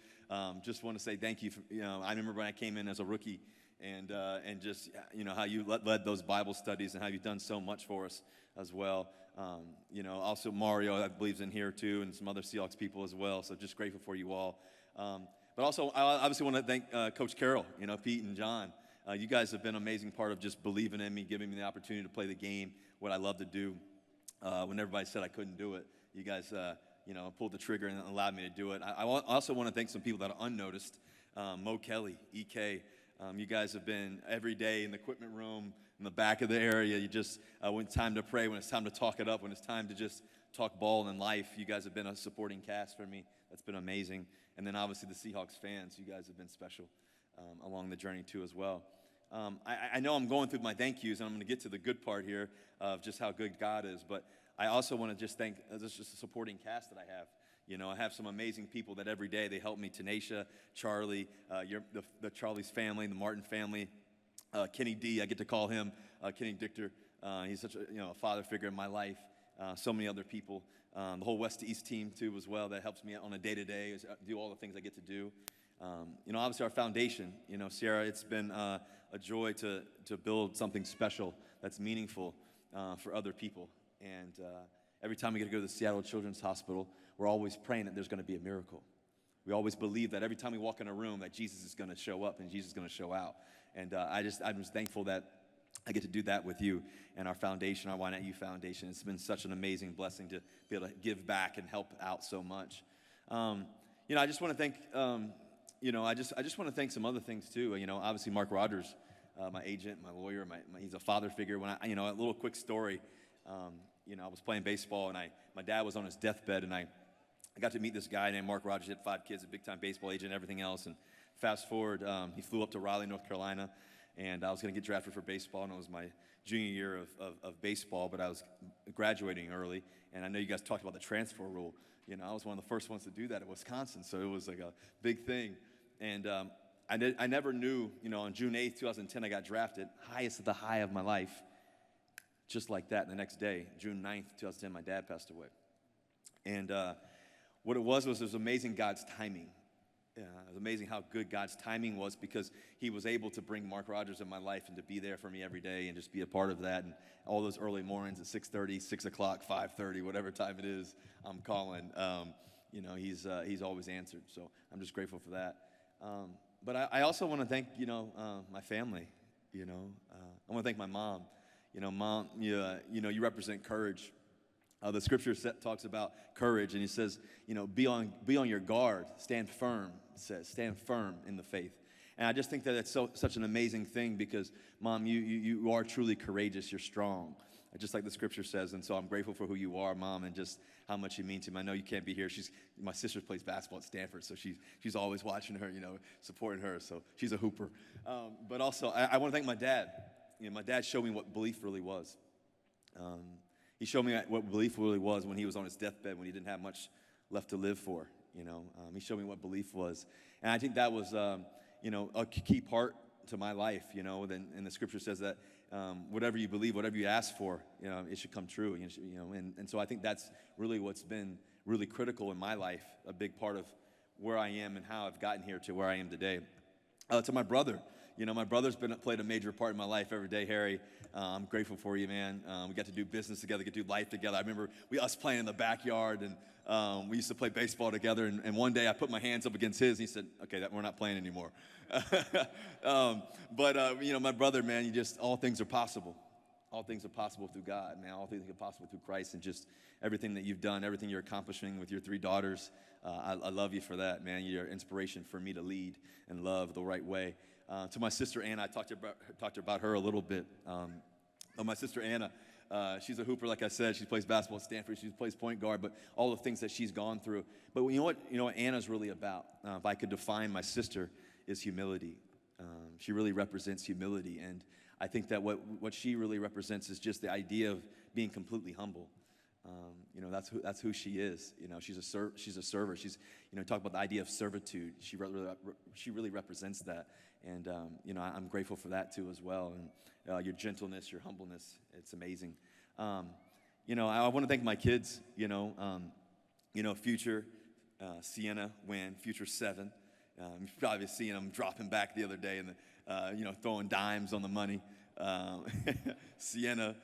Just want to say thank you. I remember when I came in as a rookie, and just how you led those Bible studies and how you've done so much for us as well. Also Mario, I believe, is in here too, and some other Seahawks people as well. So just grateful for you all. But also, I obviously want to thank Coach Carroll, Pete and John. You guys have been an amazing part of just believing in me, giving me the opportunity to play the game, what I love to do. When everybody said I couldn't do it, you guys, pulled the trigger and allowed me to do it. I also want to thank some people that are unnoticed. Mo Kelly, EK, you guys have been every day in the equipment room, in the back of the area. You just, when it's time to pray, when it's time to talk it up, when it's time to just talk ball and life, you guys have been a supporting cast for me. That's been amazing. And then obviously the Seahawks fans, you guys have been special along the journey too as well. I know I'm going through my thank yous, and I'm going to get to the good part here of just how good God is, but I also want to just thank just the supporting cast that I have. I have some amazing people that every day they help me. Tanisha, Charlie, the Charlie's family, the Martin family, Kenny D, I get to call him Kenny Dichter. He's such a father figure in my life. So many other people. The whole West to East team too as well that helps me on a day-to-day, do all the things I get to do. Obviously our foundation, Sierra, it's been a joy to build something special that's meaningful for other people. And every time we get to go to the Seattle Children's Hospital, we're always praying that there's going to be a miracle. We always believe that every time we walk in a room that Jesus is going to show up and Jesus is going to show out. And I'm just thankful that I get to do that with you and our foundation, our Why Not You Foundation. It's been such an amazing blessing to be able to give back and help out so much. I just want to thank, I just want to thank some other things too. Obviously Mark Rogers, my agent, my lawyer, he's a father figure. When a little quick story, I was playing baseball and my dad was on his deathbed, and I got to meet this guy named Mark Rogers. He had 5 kids, a big-time baseball agent and everything else. And fast forward, he flew up to Raleigh, North Carolina, and I was going to get drafted for baseball, and it was my junior year of baseball, but I was graduating early. And I know you guys talked about the transfer rule. I was one of the first ones to do that at Wisconsin, so it was like a big thing. And I never knew, on June 8th, 2010, I got drafted, highest of the high of my life. Just like that, the next day, June 9th, 2010, my dad passed away. And what it was amazing God's timing. It was amazing how good God's timing was, because he was able to bring Mark Rogers in my life and to be there for me every day and just be a part of that. And all those early mornings at 6:30, 6 o'clock, 5:30, whatever time it is, I'm calling. He's always answered. So I'm just grateful for that. But I also want to thank, my family. I want to thank my mom. Mom, you represent courage. The scripture talks about courage, and he says, be on your guard, stand firm. It says, stand firm in the faith. And I just think that it's such an amazing thing, because, Mom, you are truly courageous. You're strong, just like the scripture says. And so I'm grateful for who you are, Mom, and just how much you mean to me. I know you can't be here. My sister plays basketball at Stanford, so she's always watching her, supporting her. So she's a hooper. But also, I want to thank my dad. My dad showed me what belief really was. He showed me what belief really was when he was on his deathbed, when he didn't have much left to live for. He showed me what belief was. And I think that was, a key part to my life, and the scripture says that whatever you believe, whatever you ask for, it should come true. And so I think that's really what's been really critical in my life, a big part of where I am and how I've gotten here to where I am today. To my brother, my brother's played a major part in my life every day, Harry. I'm grateful for you, man. We got to do business together, get to do life together. I remember us playing in the backyard, and we used to play baseball together. And one day I put my hands up against his, and he said, okay, we're not playing anymore. My brother, man, all things are possible. All things are possible through God, man. All things are possible through Christ, and just everything that you've done, everything you're accomplishing with your 3 daughters. I love you for that, man. You're inspiration for me to lead and love the right way. To my sister Anna, I talked about her a little bit. My sister Anna, She's a hooper, like I said. She plays basketball at Stanford. She plays point guard, but all the things that she's gone through. But you know what Anna's really about? If I could define my sister, is humility. She really represents humility, and I think that what she really represents is just the idea of being completely humble. That's who she is. She's a server. She's talk about the idea of servitude. She really represents that, and I'm grateful for that too as well. And your gentleness, your humbleness, it's amazing. I want to thank my kids. Future, Sienna, Wynn, Future 7. You've probably seen them dropping back the other day and throwing dimes on the money. Sienna,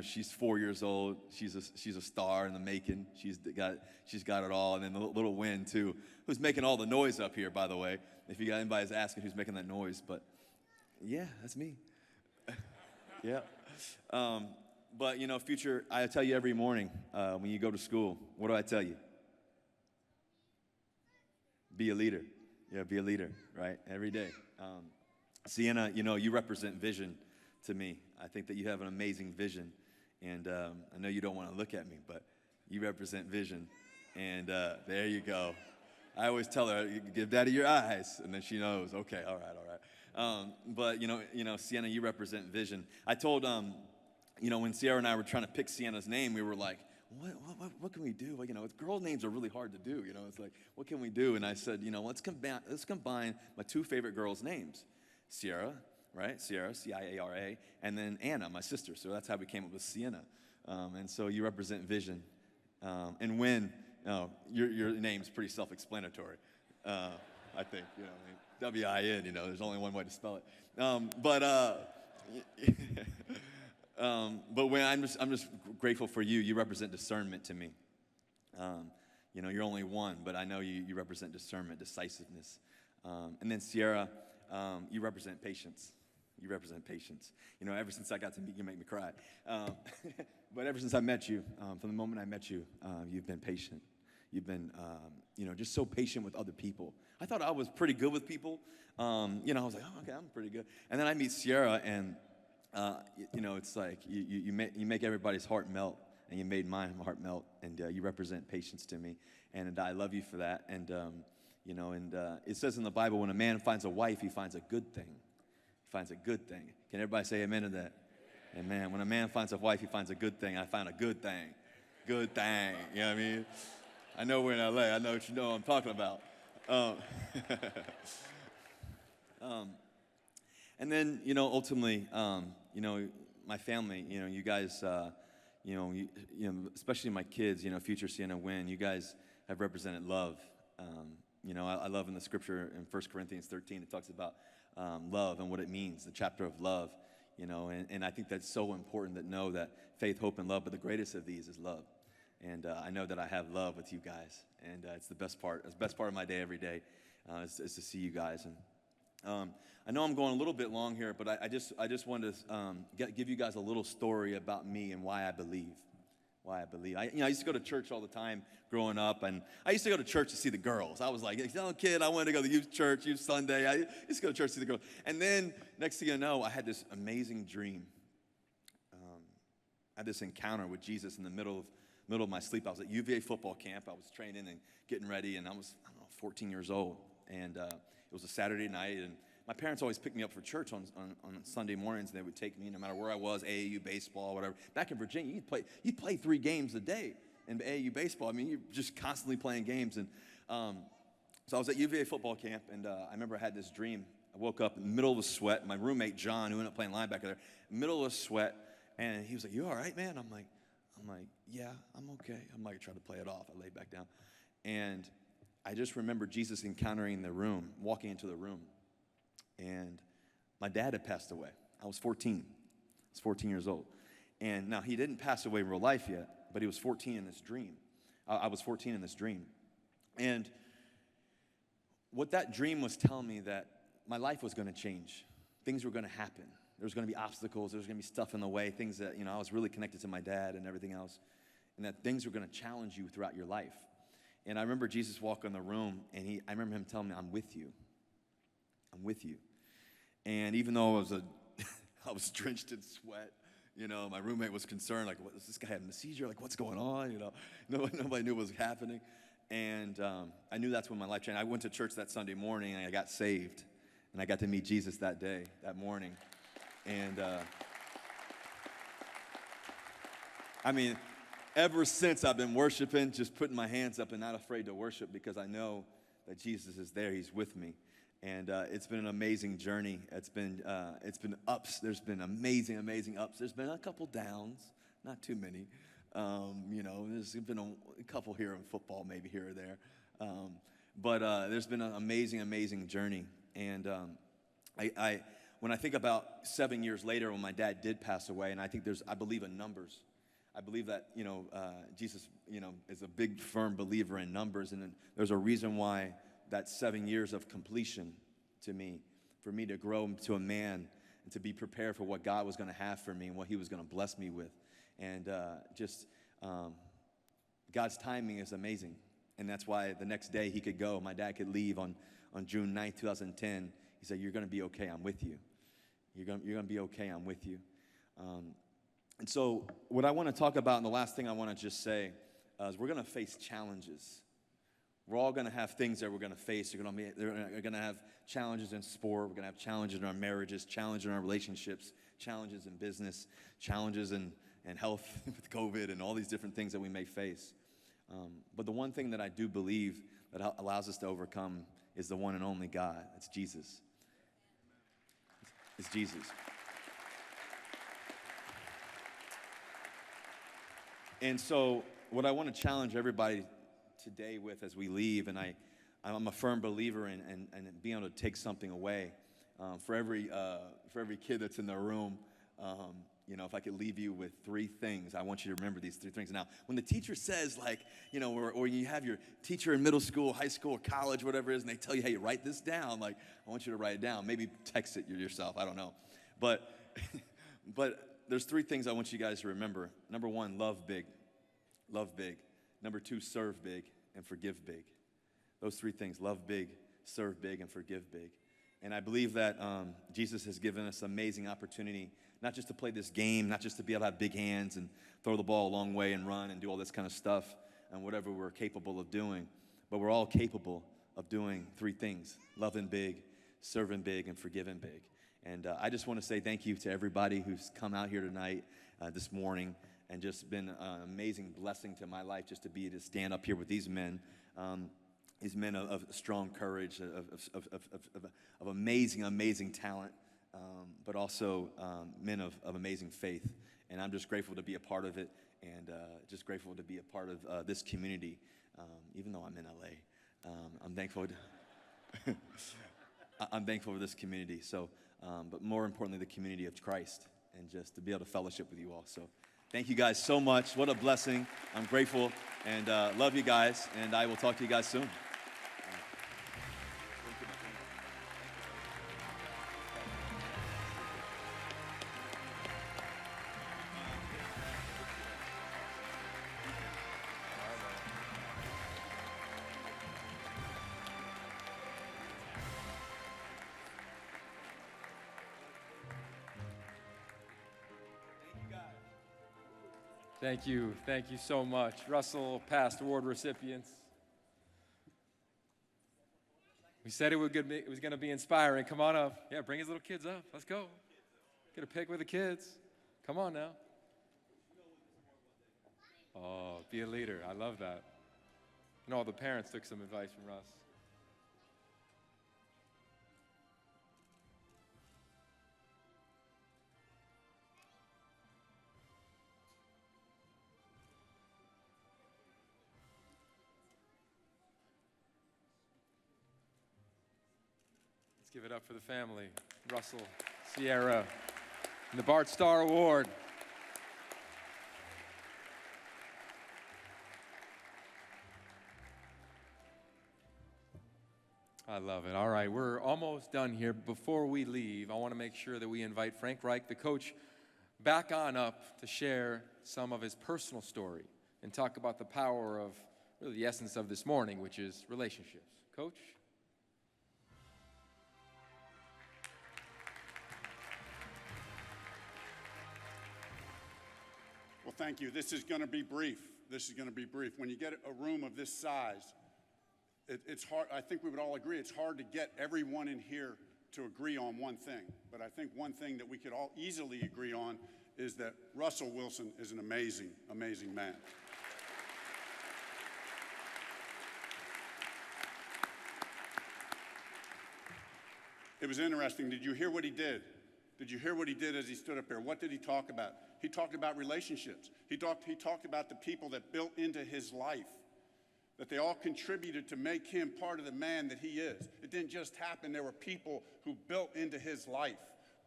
she's 4 years old. She's a star in the making. She's got it all. And then the little Wynn too, who's making all the noise up here, by the way. If you got anybody's asking who's making that noise, but yeah, that's me. Yeah. But Future, I tell you every morning when you go to school, what do I tell you? Be a leader. Yeah, be a leader, right? Every day. Sienna, you represent vision to me. I think that you have an amazing vision. And I know you don't want to look at me, but you represent vision. And there you go. I always tell her, give daddy your eyes. And then she knows, okay, all right. But Sienna, you represent vision. I told, when Sierra and I were trying to pick Sienna's name, we were like, what can we do? Girl names are really hard to do. It's like, what can we do? And I said, let's combine my two favorite girls' names, Sierra, right? Sierra, C-I-A-R-A, and then Anna, my sister. So that's how we came up with Sienna. And so you represent vision. And Wynn, your name's pretty self-explanatory, I think. W-I-N. There's only one way to spell it. But when I'm just grateful for you. You represent discernment to me. You're only one, but I know you represent discernment, decisiveness. And then Sierra, you represent patience. You represent patience. Ever since I got to meet you, make me cry. But ever since I met you, from the moment I met you, you've been patient. You've been, just so patient with other people. I thought I was pretty good with people. I was like, oh, okay, I'm pretty good. And then I meet Sierra, and it's like you make everybody's heart melt, and you made my heart melt, and you represent patience to me, and I love you for that. And it says in the Bible, when a man finds a wife, he finds a good thing. He finds a good thing. Can everybody say amen to that? Amen. When a man finds a wife, he finds a good thing. I found a good thing. Good thing. You know what I mean? I know we're in LA. I know what I'm talking about. And then, ultimately, my family, you guys, especially my kids, Future, Sienna, Wynn, you guys have represented love. I love in the scripture in 1 Corinthians 13, it talks about love and what it means, the chapter of love, and I think that's so important to know that faith, hope, and love, but the greatest of these is love. And I know that I have love with you guys, and it's the best part. It's the best part of my day every day is to see you guys. And I know I'm going a little bit long here, but I just wanted to give you guys a little story about me and why I believe. Why I believe. I used to go to church all the time growing up, and I used to go to church to see the girls. I was like, kid, I wanted to go to youth church, youth Sunday. I used to go to church to see the girls. And then, next thing you know, I had this amazing dream. I had this encounter with Jesus in the middle of my sleep. I was at UVA football camp. I was training and getting ready, and I was, 14 years old. And it was a Saturday night, and my parents always picked me up for church on Sunday mornings, and they would take me no matter where I was, AAU baseball, whatever. Back in Virginia, you'd play 3 games a day in AAU baseball. I mean, you're just constantly playing games. And so I was at UVA football camp, and I remember I had this dream. I woke up in the middle of a sweat. My roommate, John, who ended up playing linebacker there, middle of a sweat, and he was like, "You all right, man?" I'm like, "Yeah, I'm okay." I'm like, I tried to play it off. I laid back down. And I just remember Jesus encountering the room, walking into the room. And my dad had passed away. I was 14. I was 14 years old. And now he didn't pass away in real life yet, but he was 14 in this dream. I was 14 in this dream. And what that dream was telling me that my life was going to change. Things were going to happen. There was going to be obstacles. There was going to be stuff in the way, things that, I was really connected to my dad and everything else. And that things were going to challenge you throughout your life. And I remember Jesus walking in the room, and I remember him telling me, "I'm with you. I'm with you." And even though I was drenched in sweat, You know, my roommate was concerned, like, what, is this guy having a seizure? Like, what's going on? You know, nobody knew what was happening. And I knew that's when my life changed. I went to church that Sunday morning, and I got saved. And I got to meet Jesus that day, that morning. And I mean, ever since I've been worshiping, just putting my hands up and not afraid to worship because I know that Jesus is there. He's with me. And it's been an amazing journey. It's been ups. There's been amazing ups. There's been a couple downs, not too many. You know, there's been a couple here in football, maybe here or there. But there's been an amazing journey. And when I think about 7 years later when my dad did pass away, and I believe in numbers. I believe that, you know, Jesus, you know, is a big, firm believer in numbers. And there's a reason why that 7 years of completion to me, for me to grow to a man and to be prepared for what God was going to have for me and what he was going to bless me with. And God's timing is amazing. And that's why the next day he could go. My dad could leave on June 9th, 2010. He said, "You're going to be okay. I'm with you. You're going to be okay. I'm with you." And so what I want to talk about, and the last thing I want to just say, is we're going to face challenges. We're all going to have things that we're going to face. We're going to have challenges in sport. We're going to have challenges in our marriages, challenges in our relationships, challenges in business, challenges in health with COVID and all these different things that we may face. But the one thing that I do believe that allows us to overcome is the one and only God. It's Jesus. It's Jesus. And so what I want to challenge everybody today with as we leave, and I'm a firm believer in being able to take something away. For every kid that's in the room, you know, if I could leave you with 3 things, I want you to remember these 3 things. Now, when the teacher says, like, you know, or you have your teacher in middle school, high school, college, whatever it is, and they tell you, hey, write this down, like, I want you to write it down. Maybe text it yourself, I don't know. But there's 3 things I want you guys to remember. Number 1, love big. Love big. Number 2, serve big and forgive big. Those 3 things, love big, serve big, and forgive big. And I believe that Jesus has given us amazing opportunity, not just to play this game, not just to be able to have big hands and throw the ball a long way and run and do all this kind of stuff and whatever we're capable of doing, but we're all capable of doing 3 things, loving big, serving big, and forgiving big. And I just want to say thank you to everybody who's come out here tonight, this morning, and just been an amazing blessing to my life just to stand up here with these men of strong courage, of amazing talent, but also men of amazing faith. And I'm just grateful to be a part of it, and just grateful to be a part of this community, even though I'm in LA. I'm thankful. I'm thankful for this community. So, but more importantly, the community of Christ, and just to be able to fellowship with you all. So, thank you guys so much. What a blessing. I'm grateful and love you guys, and I will talk to you guys soon. Thank you so much. Russell, past award recipients. We said it was going to be inspiring. Come on up. Yeah, bring his little kids up. Let's go. Get a pic with the kids. Come on now. Oh, be a leader. I love that. And all the parents took some advice from Russ. Let's give it up for the family. Russell, Sierra, and the Bart Starr Award. I love it. All right, we're almost done here. Before we leave, I want to make sure that we invite Frank Reich, the coach, back on up to share some of his personal story and talk about the power of really the essence of this morning, which is relationships. Coach? Well, thank you. This is going to be brief. This is going to be brief. When you get a room of this size, it's hard. I think we would all agree it's hard to get everyone in here to agree on one thing. But I think one thing that we could all easily agree on is that Russell Wilson is an amazing, amazing man. It was interesting. Did you hear what he did? Did you hear what he did as he stood up there? What did he talk about? He talked about relationships. He talked about the people that built into his life, that they all contributed to make him part of the man that he is. It didn't just happen. There were people who built into his life,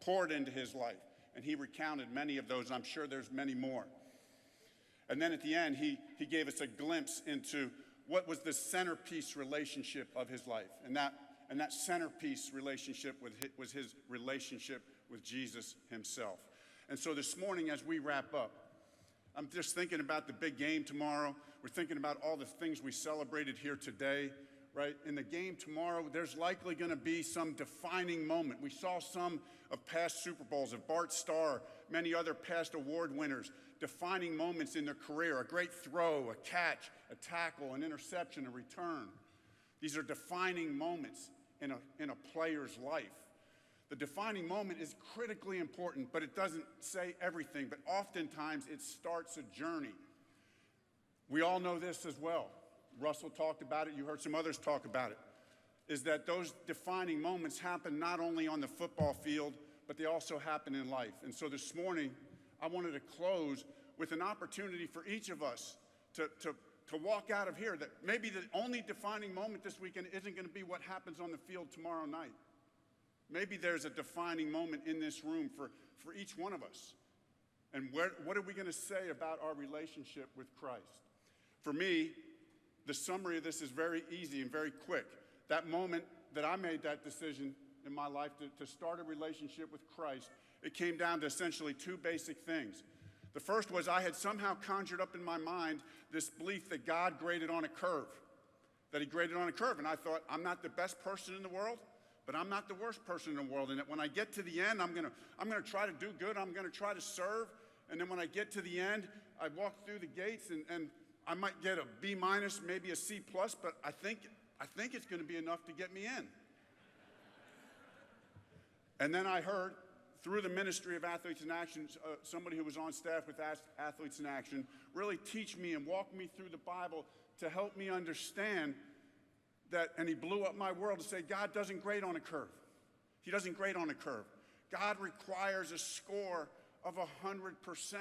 poured into his life, and he recounted many of those. I'm sure there's many more. And then at the end, he gave us a glimpse into what was the centerpiece relationship of his life. And that centerpiece relationship was his relationship with Jesus himself. And so this morning, as we wrap up, I'm just thinking about the big game tomorrow. We're thinking about all the things we celebrated here today, right? In the game tomorrow, there's likely going to be some defining moment. We saw some of past Super Bowls, of Bart Starr, many other past award winners, defining moments in their career, a great throw, a catch, a tackle, an interception, a return. These are defining moments in a player's life. The defining moment is critically important, but it doesn't say everything. But oftentimes, it starts a journey. We all know this as well. Russell talked about it. You heard some others talk about it, is that those defining moments happen not only on the football field, but they also happen in life. And so this morning, I wanted to close with an opportunity for each of us to walk out of here, that maybe the only defining moment this weekend isn't going to be what happens on the field tomorrow night. Maybe there's a defining moment in this room for each one of us. And what are we going to say about our relationship with Christ? For me, the summary of this is very easy and very quick. That moment that I made that decision in my life to start a relationship with Christ, it came down to essentially two basic things. The first was I had somehow conjured up in my mind this belief that God graded on a curve, that he graded on a curve. And I thought, I'm not the best person in the world, but I'm not the worst person in the world. And that when I get to the end, I'm gonna try to do good. I'm gonna try to serve. And then when I get to the end, I walk through the gates and I might get a B minus, maybe a C plus, but I think it's gonna be enough to get me in. And then I heard, through the ministry of Athletes in Action, somebody who was on staff with Athletes in Action really teach me and walk me through the Bible to help me understand that, and he blew up my world to say, God doesn't grade on a curve. He doesn't grade on a curve. God requires a score of 100%,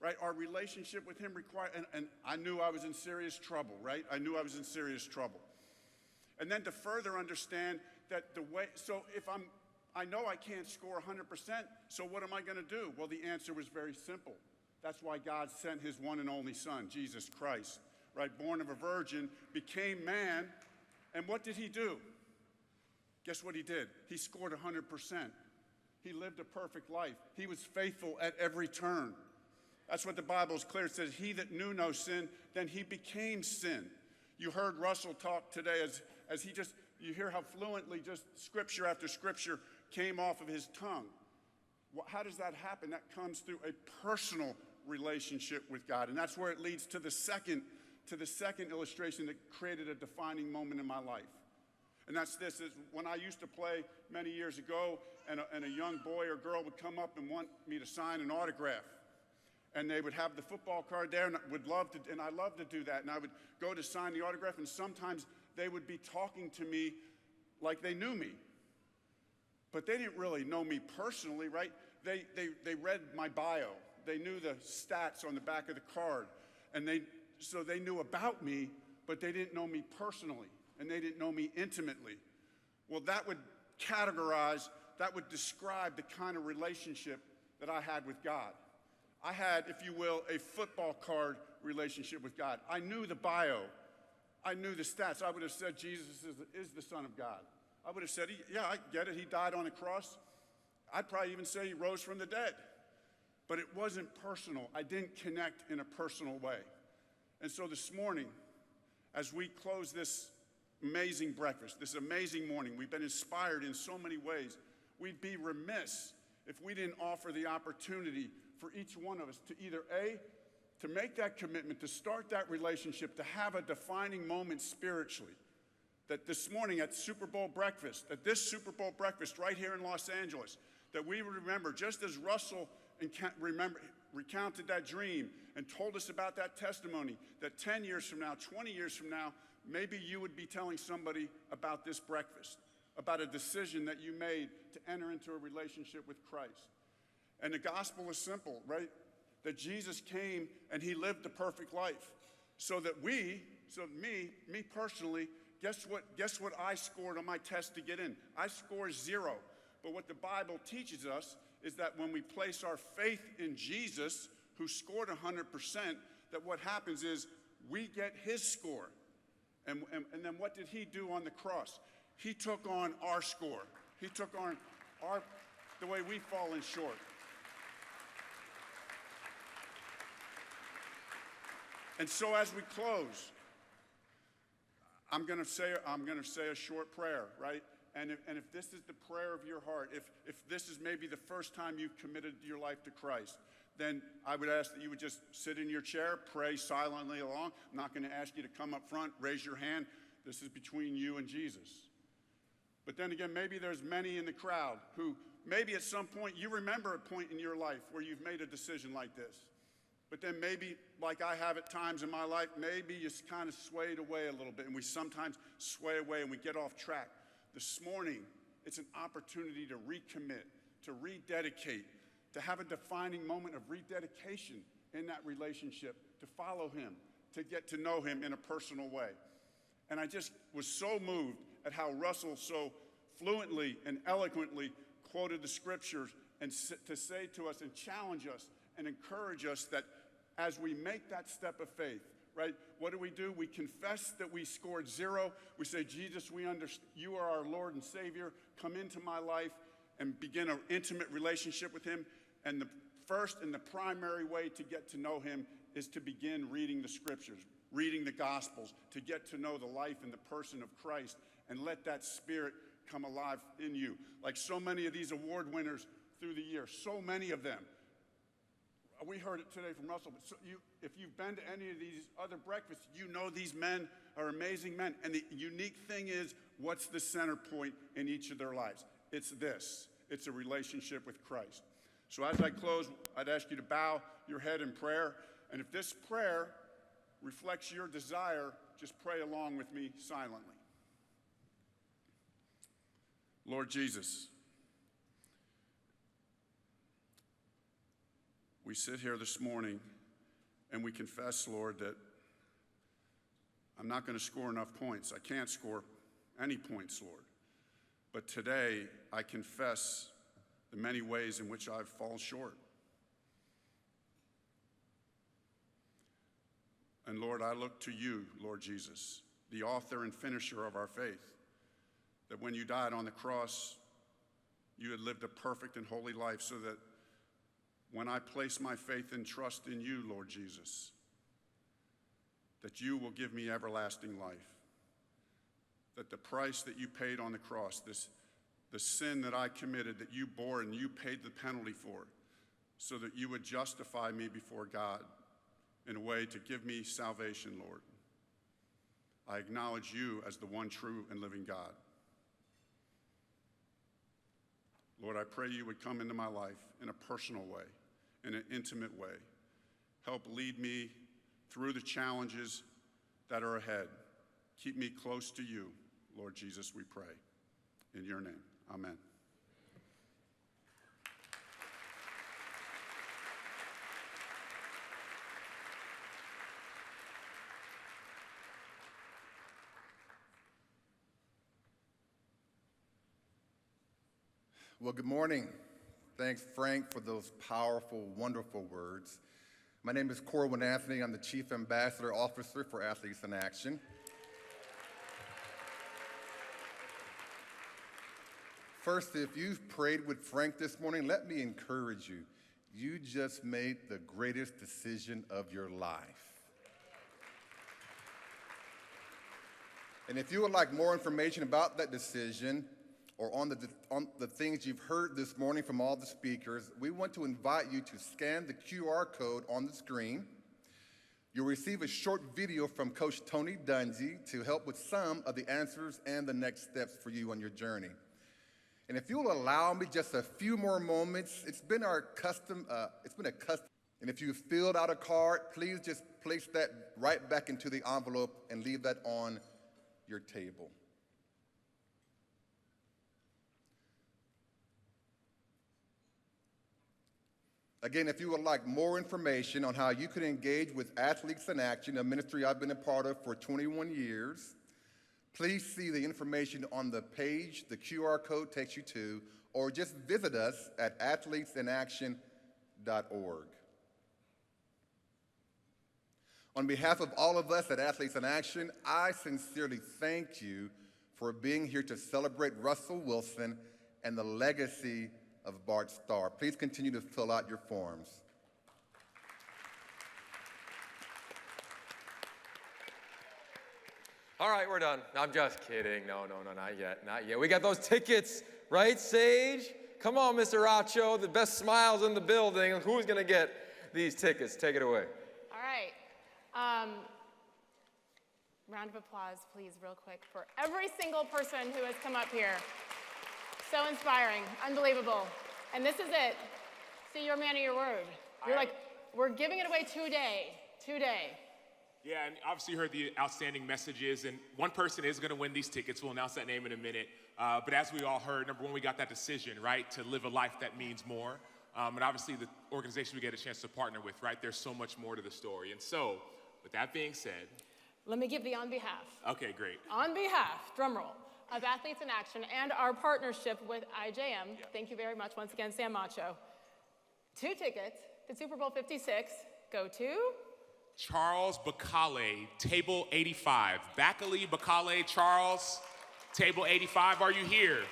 right? Our relationship with him requires, and I knew I was in serious trouble, right? I knew I was in serious trouble. And then to further understand that the way, so if I know I can't score 100%, so what am I going to do? Well, the answer was very simple. That's why God sent his one and only son, Jesus Christ, right? Born of a virgin, became man, and what did he do? Guess what he did? He scored 100%. He lived a perfect life. He was faithful at every turn. That's what the Bible is clear. It says, he that knew no sin, then he became sin. You heard Russell talk today as he just, you hear how fluently just scripture after scripture came off of his tongue. How does that happen? That comes through a personal relationship with God. And that's where it leads to the second illustration that created a defining moment in my life. And that's this, is when I used to play many years ago, and a young boy or girl would come up and want me to sign an autograph. And they would have the football card there, and I loved to do that. And I would go to sign the autograph, and sometimes they would be talking to me like they knew me. But they didn't really know me personally, right? They read my bio. They knew the stats on the back of the card. And so they knew about me, but they didn't know me personally, and they didn't know me intimately. Well, that would describe the kind of relationship that I had with God. I had, if you will, a football card relationship with God. I knew the bio. I knew the stats. I would have said Jesus is the Son of God. I would have said, yeah, I get it. He died on a cross. I'd probably even say he rose from the dead. But it wasn't personal. I didn't connect in a personal way. And so this morning, as we close this amazing breakfast, this amazing morning, we've been inspired in so many ways. We'd be remiss if we didn't offer the opportunity for each one of us to either to make that commitment, to start that relationship, to have a defining moment spiritually. That this morning at Super Bowl breakfast, at this Super Bowl breakfast right here in Los Angeles, that we remember, just as Russell recounted that dream and told us about that testimony, that 10 years from now, 20 years from now, maybe you would be telling somebody about this breakfast, about a decision that you made to enter into a relationship with Christ. And the gospel is simple, right? That Jesus came and he lived the perfect life so that me personally, guess what I scored on my test to get in? I scored 0. But what the Bible teaches us is that when we place our faith in Jesus, who scored 100%, that what happens is we get his score. And then what did he do on the cross? He took on our score. He took on the way we've fallen short. And so as we close, I'm going to say a short prayer, right? And if this is the prayer of your heart, if this is maybe the first time you've committed your life to Christ, then I would ask that you would just sit in your chair, pray silently along. I'm not going to ask you to come up front, raise your hand. This is between you and Jesus. But then again, maybe there's many in the crowd who maybe at some point you remember a point in your life where you've made a decision like this. But then maybe, like I have at times in my life, maybe you kind of swayed away a little bit, and we sometimes sway away and we get off track. This morning, it's an opportunity to recommit, to rededicate, to have a defining moment of rededication in that relationship, to follow him, to get to know him in a personal way. And I just was so moved at how Russell so fluently and eloquently quoted the scriptures and to say to us and challenge us and encourage us that as we make that step of faith, right, what do? We confess that we scored 0. We say, Jesus, you are our Lord and Savior. Come into my life and begin an intimate relationship with him. And the first and the primary way to get to know him is to begin reading the scriptures, reading the gospels, to get to know the life and the person of Christ, and let that spirit come alive in you. Like so many of these award winners through the year, so many of them. We heard it today from Russell, but if you've been to any of these other breakfasts, you know these men are amazing men. And the unique thing is, what's the center point in each of their lives? It's this. It's a relationship with Christ. So as I close, I'd ask you to bow your head in prayer. And if this prayer reflects your desire, just pray along with me silently. Lord Jesus, we sit here this morning and we confess, Lord, that I'm not going to score enough points. I can't score any points, Lord. But today, I confess the many ways in which I've fallen short. And Lord, I look to you, Lord Jesus, the author and finisher of our faith, that when you died on the cross, you had lived a perfect and holy life so that when I place my faith and trust in you, Lord Jesus, that you will give me everlasting life. That the price that you paid on the cross, the sin that I committed, that you bore and you paid the penalty for, so that you would justify me before God in a way to give me salvation, Lord. I acknowledge you as the one true and living God. Lord, I pray you would come into my life in a personal way, in an intimate way. Help lead me through the challenges that are ahead. Keep me close to you, Lord Jesus, we pray. In your name, amen. Well, good morning. Thanks, Frank, for those powerful, wonderful words. My name is Corwin Anthony. I'm the Chief Ambassador Officer for Athletes in Action. First, if you've prayed with Frank this morning, let me encourage you. You just made the greatest decision of your life. And if you would like more information about that decision, or on the things you've heard this morning from all the speakers, we want to invite you to scan the QR code on the screen. You'll receive a short video from Coach Tony Dungy to help with some of the answers and the next steps for you on your journey. And if you'll allow me just a few more moments, it's been a custom. And if you filled out a card, please just place that right back into the envelope and leave that on your table. Again, if you would like more information on how you can engage with Athletes in Action, a ministry I've been a part of for 21 years, please see the information on the page the QR code takes you to, or just visit us at athletesinaction.org. On behalf of all of us at Athletes in Action, I sincerely thank you for being here to celebrate Russell Wilson and the legacy of Bart Starr. Please continue to fill out your forms. All right, we're done. I'm just kidding. No, not yet, not yet. We got those tickets, right, Sage? Come on, Mr. Acho, the best smiles in the building. Who's gonna get these tickets? Take it away. All right. Round of applause, please, real quick, for every single person who has come up here. So inspiring, unbelievable. And this is it. See, you're a man of your word. You're like, we're giving it away today. Yeah, and obviously you heard the outstanding messages, and one person is going to win these tickets. We'll announce that name in a minute. But as we all heard, number one, we got that decision, right, to live a life that means more. And obviously the organization we get a chance to partner with, right, there's so much more to the story. And so, with that being said. Let me give the on behalf. Okay, great. On behalf, drum roll, of Athletes in Action and our partnership with IJM, thank you very much once again, Sam Macho. 2 tickets to Super Bowl 56 go to Charles Bacale, table 85. Bacale, Bacale, Charles, table 85. Are you here?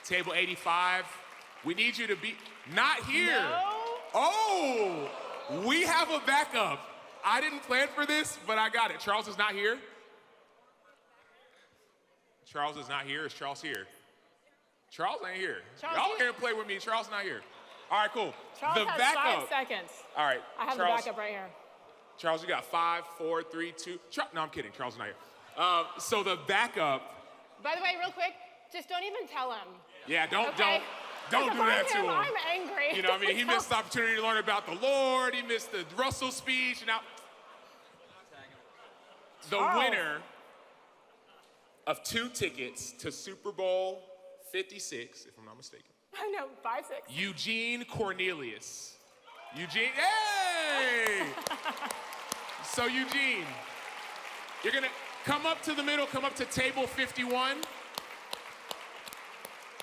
Table 85. We need you to be not here. No. Oh, we have a backup. I didn't plan for this, but I got it. Charles is not here. Charles is not here. Is Charles here? Charles ain't here. Y'all can't play with me. Charles not here. All right, cool. Charles has backup. 5 seconds. All right. I have Charles, the backup right here. Charles, you got 5, 4, 3, 2. No, I'm kidding. Charles is not here. So the backup. By the way, real quick, just don't even tell him. Yeah, don't do Because that to him. I'm angry. You know what I mean? He missed the opportunity to learn about the Lord. He missed the Russell speech. Now, the winner of 2 tickets to Super Bowl 56, if I'm not mistaken. I know, 5, 6. Eugene Cornelius. Eugene, hey! So Eugene, you're gonna come up to the middle, come up to table 51.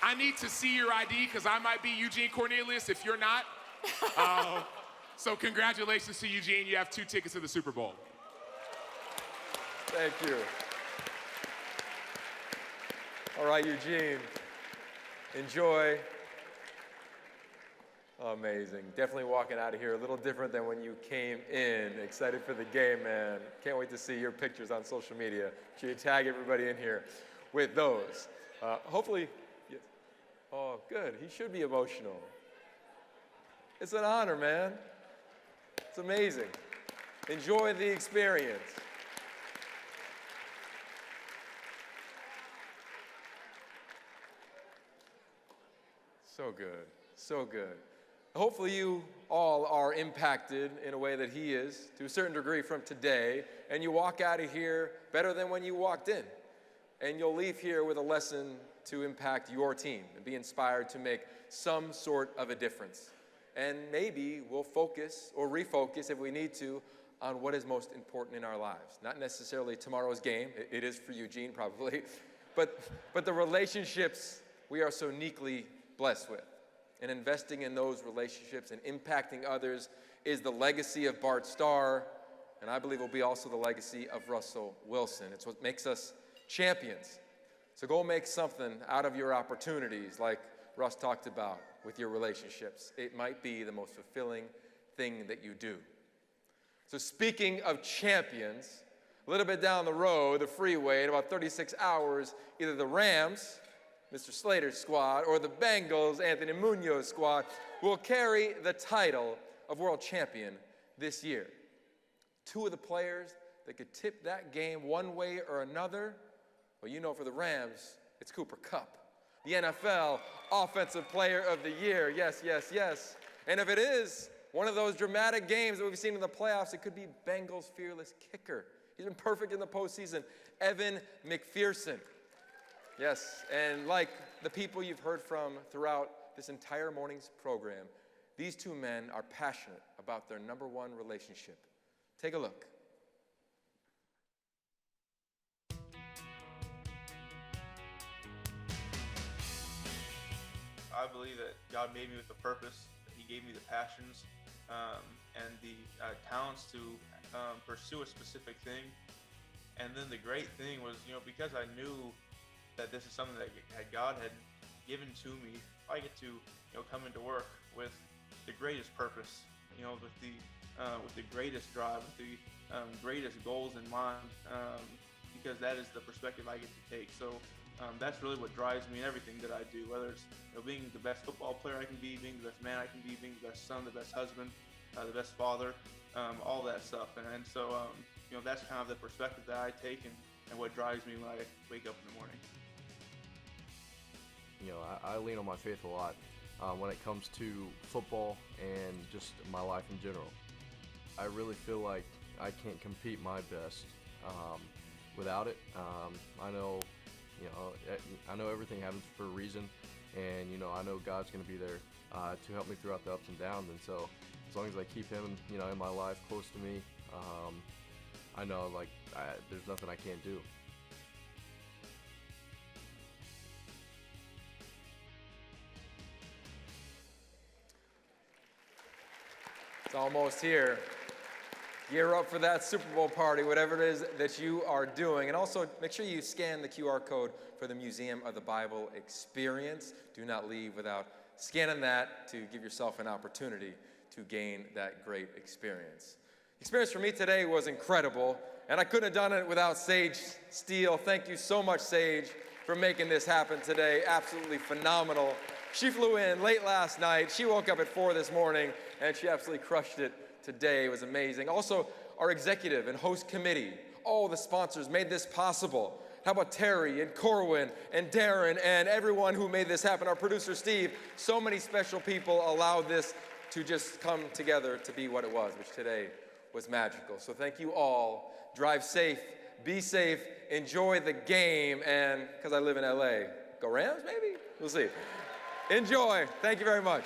I need to see your ID because I might be Eugene Cornelius if you're not. So congratulations to Eugene. You have 2 tickets to the Super Bowl. Thank you. All right, Eugene, enjoy. Amazing. Definitely walking out of here a little different than when you came in. Excited for the game, man. Can't wait to see your pictures on social media. Should you tag everybody in here with those? Hopefully, yes. Oh, good. He should be emotional. It's an honor, man. It's amazing. Enjoy the experience. So good, so good. Hopefully you all are impacted in a way that he is, to a certain degree from today, and you walk out of here better than when you walked in. And you'll leave here with a lesson to impact your team and be inspired to make some sort of a difference. And maybe we'll focus or refocus if we need to on what is most important in our lives. Not necessarily tomorrow's game, it is for Eugene probably, but the relationships we are so uniquely blessed with. And investing in those relationships and impacting others is the legacy of Bart Starr, and I believe will be also the legacy of Russell Wilson. It's what makes us champions. So go make something out of your opportunities like Russ talked about with your relationships. It might be the most fulfilling thing that you do. So speaking of champions, a little bit down the road, the freeway, in about 36 hours, either the Rams Mr. Slater's squad, or the Bengals' Anthony Munoz squad, will carry the title of world champion this year. Two of the players that could tip that game one way or another, well, you know, for the Rams, it's Cooper Kupp, the NFL Offensive Player of the Year. Yes, yes, yes. And if it is one of those dramatic games that we've seen in the playoffs, it could be Bengals' fearless kicker. He's been perfect in the postseason, Evan McPherson. Yes, and like the people you've heard from throughout this entire morning's program, these two men are passionate about their number one relationship. Take a look. I believe that God made me with a purpose. He gave me the passions and the talents to pursue a specific thing. And then the great thing was, you know, because I knew that this is something that God had given to me, I get to, you know, come into work with the greatest purpose, you know, with the greatest drive, with the greatest goals in mind, because that is the perspective I get to take. So that's really what drives me in everything that I do, whether it's, you know, being the best football player I can be, being the best man I can be, being the best son, the best husband, the best father, all that stuff. And so, you know, that's kind of the perspective that I take and what drives me when I wake up in the morning. You know, I lean on my faith a lot when it comes to football and just my life in general. I really feel like I can't compete my best without it. I know, you know, I know everything happens for a reason, and you know, I know God's going to be there to help me throughout the ups and downs. And so, as long as I keep Him, you know, in my life close to me, I know like there's nothing I can't do. It's almost here. Gear up for that Super Bowl party, whatever it is that you are doing. And also, make sure you scan the QR code for the Museum of the Bible experience. Do not leave without scanning that to give yourself an opportunity to gain that great experience. Experience for me today was incredible, and I couldn't have done it without Sage Steele. Thank you so much, Sage, for making this happen today. Absolutely phenomenal. She flew in late last night. She woke up at 4 this morning, and she absolutely crushed it today. It was amazing. Also, our executive and host committee, all the sponsors made this possible. How about Terry and Corwin and Darren and everyone who made this happen? Our producer, Steve. So many special people allowed this to just come together to be what it was, which today was magical. So thank you all. Drive safe, be safe, enjoy the game, and because I live in LA, go Rams maybe? We'll see. Enjoy. Thank you very much.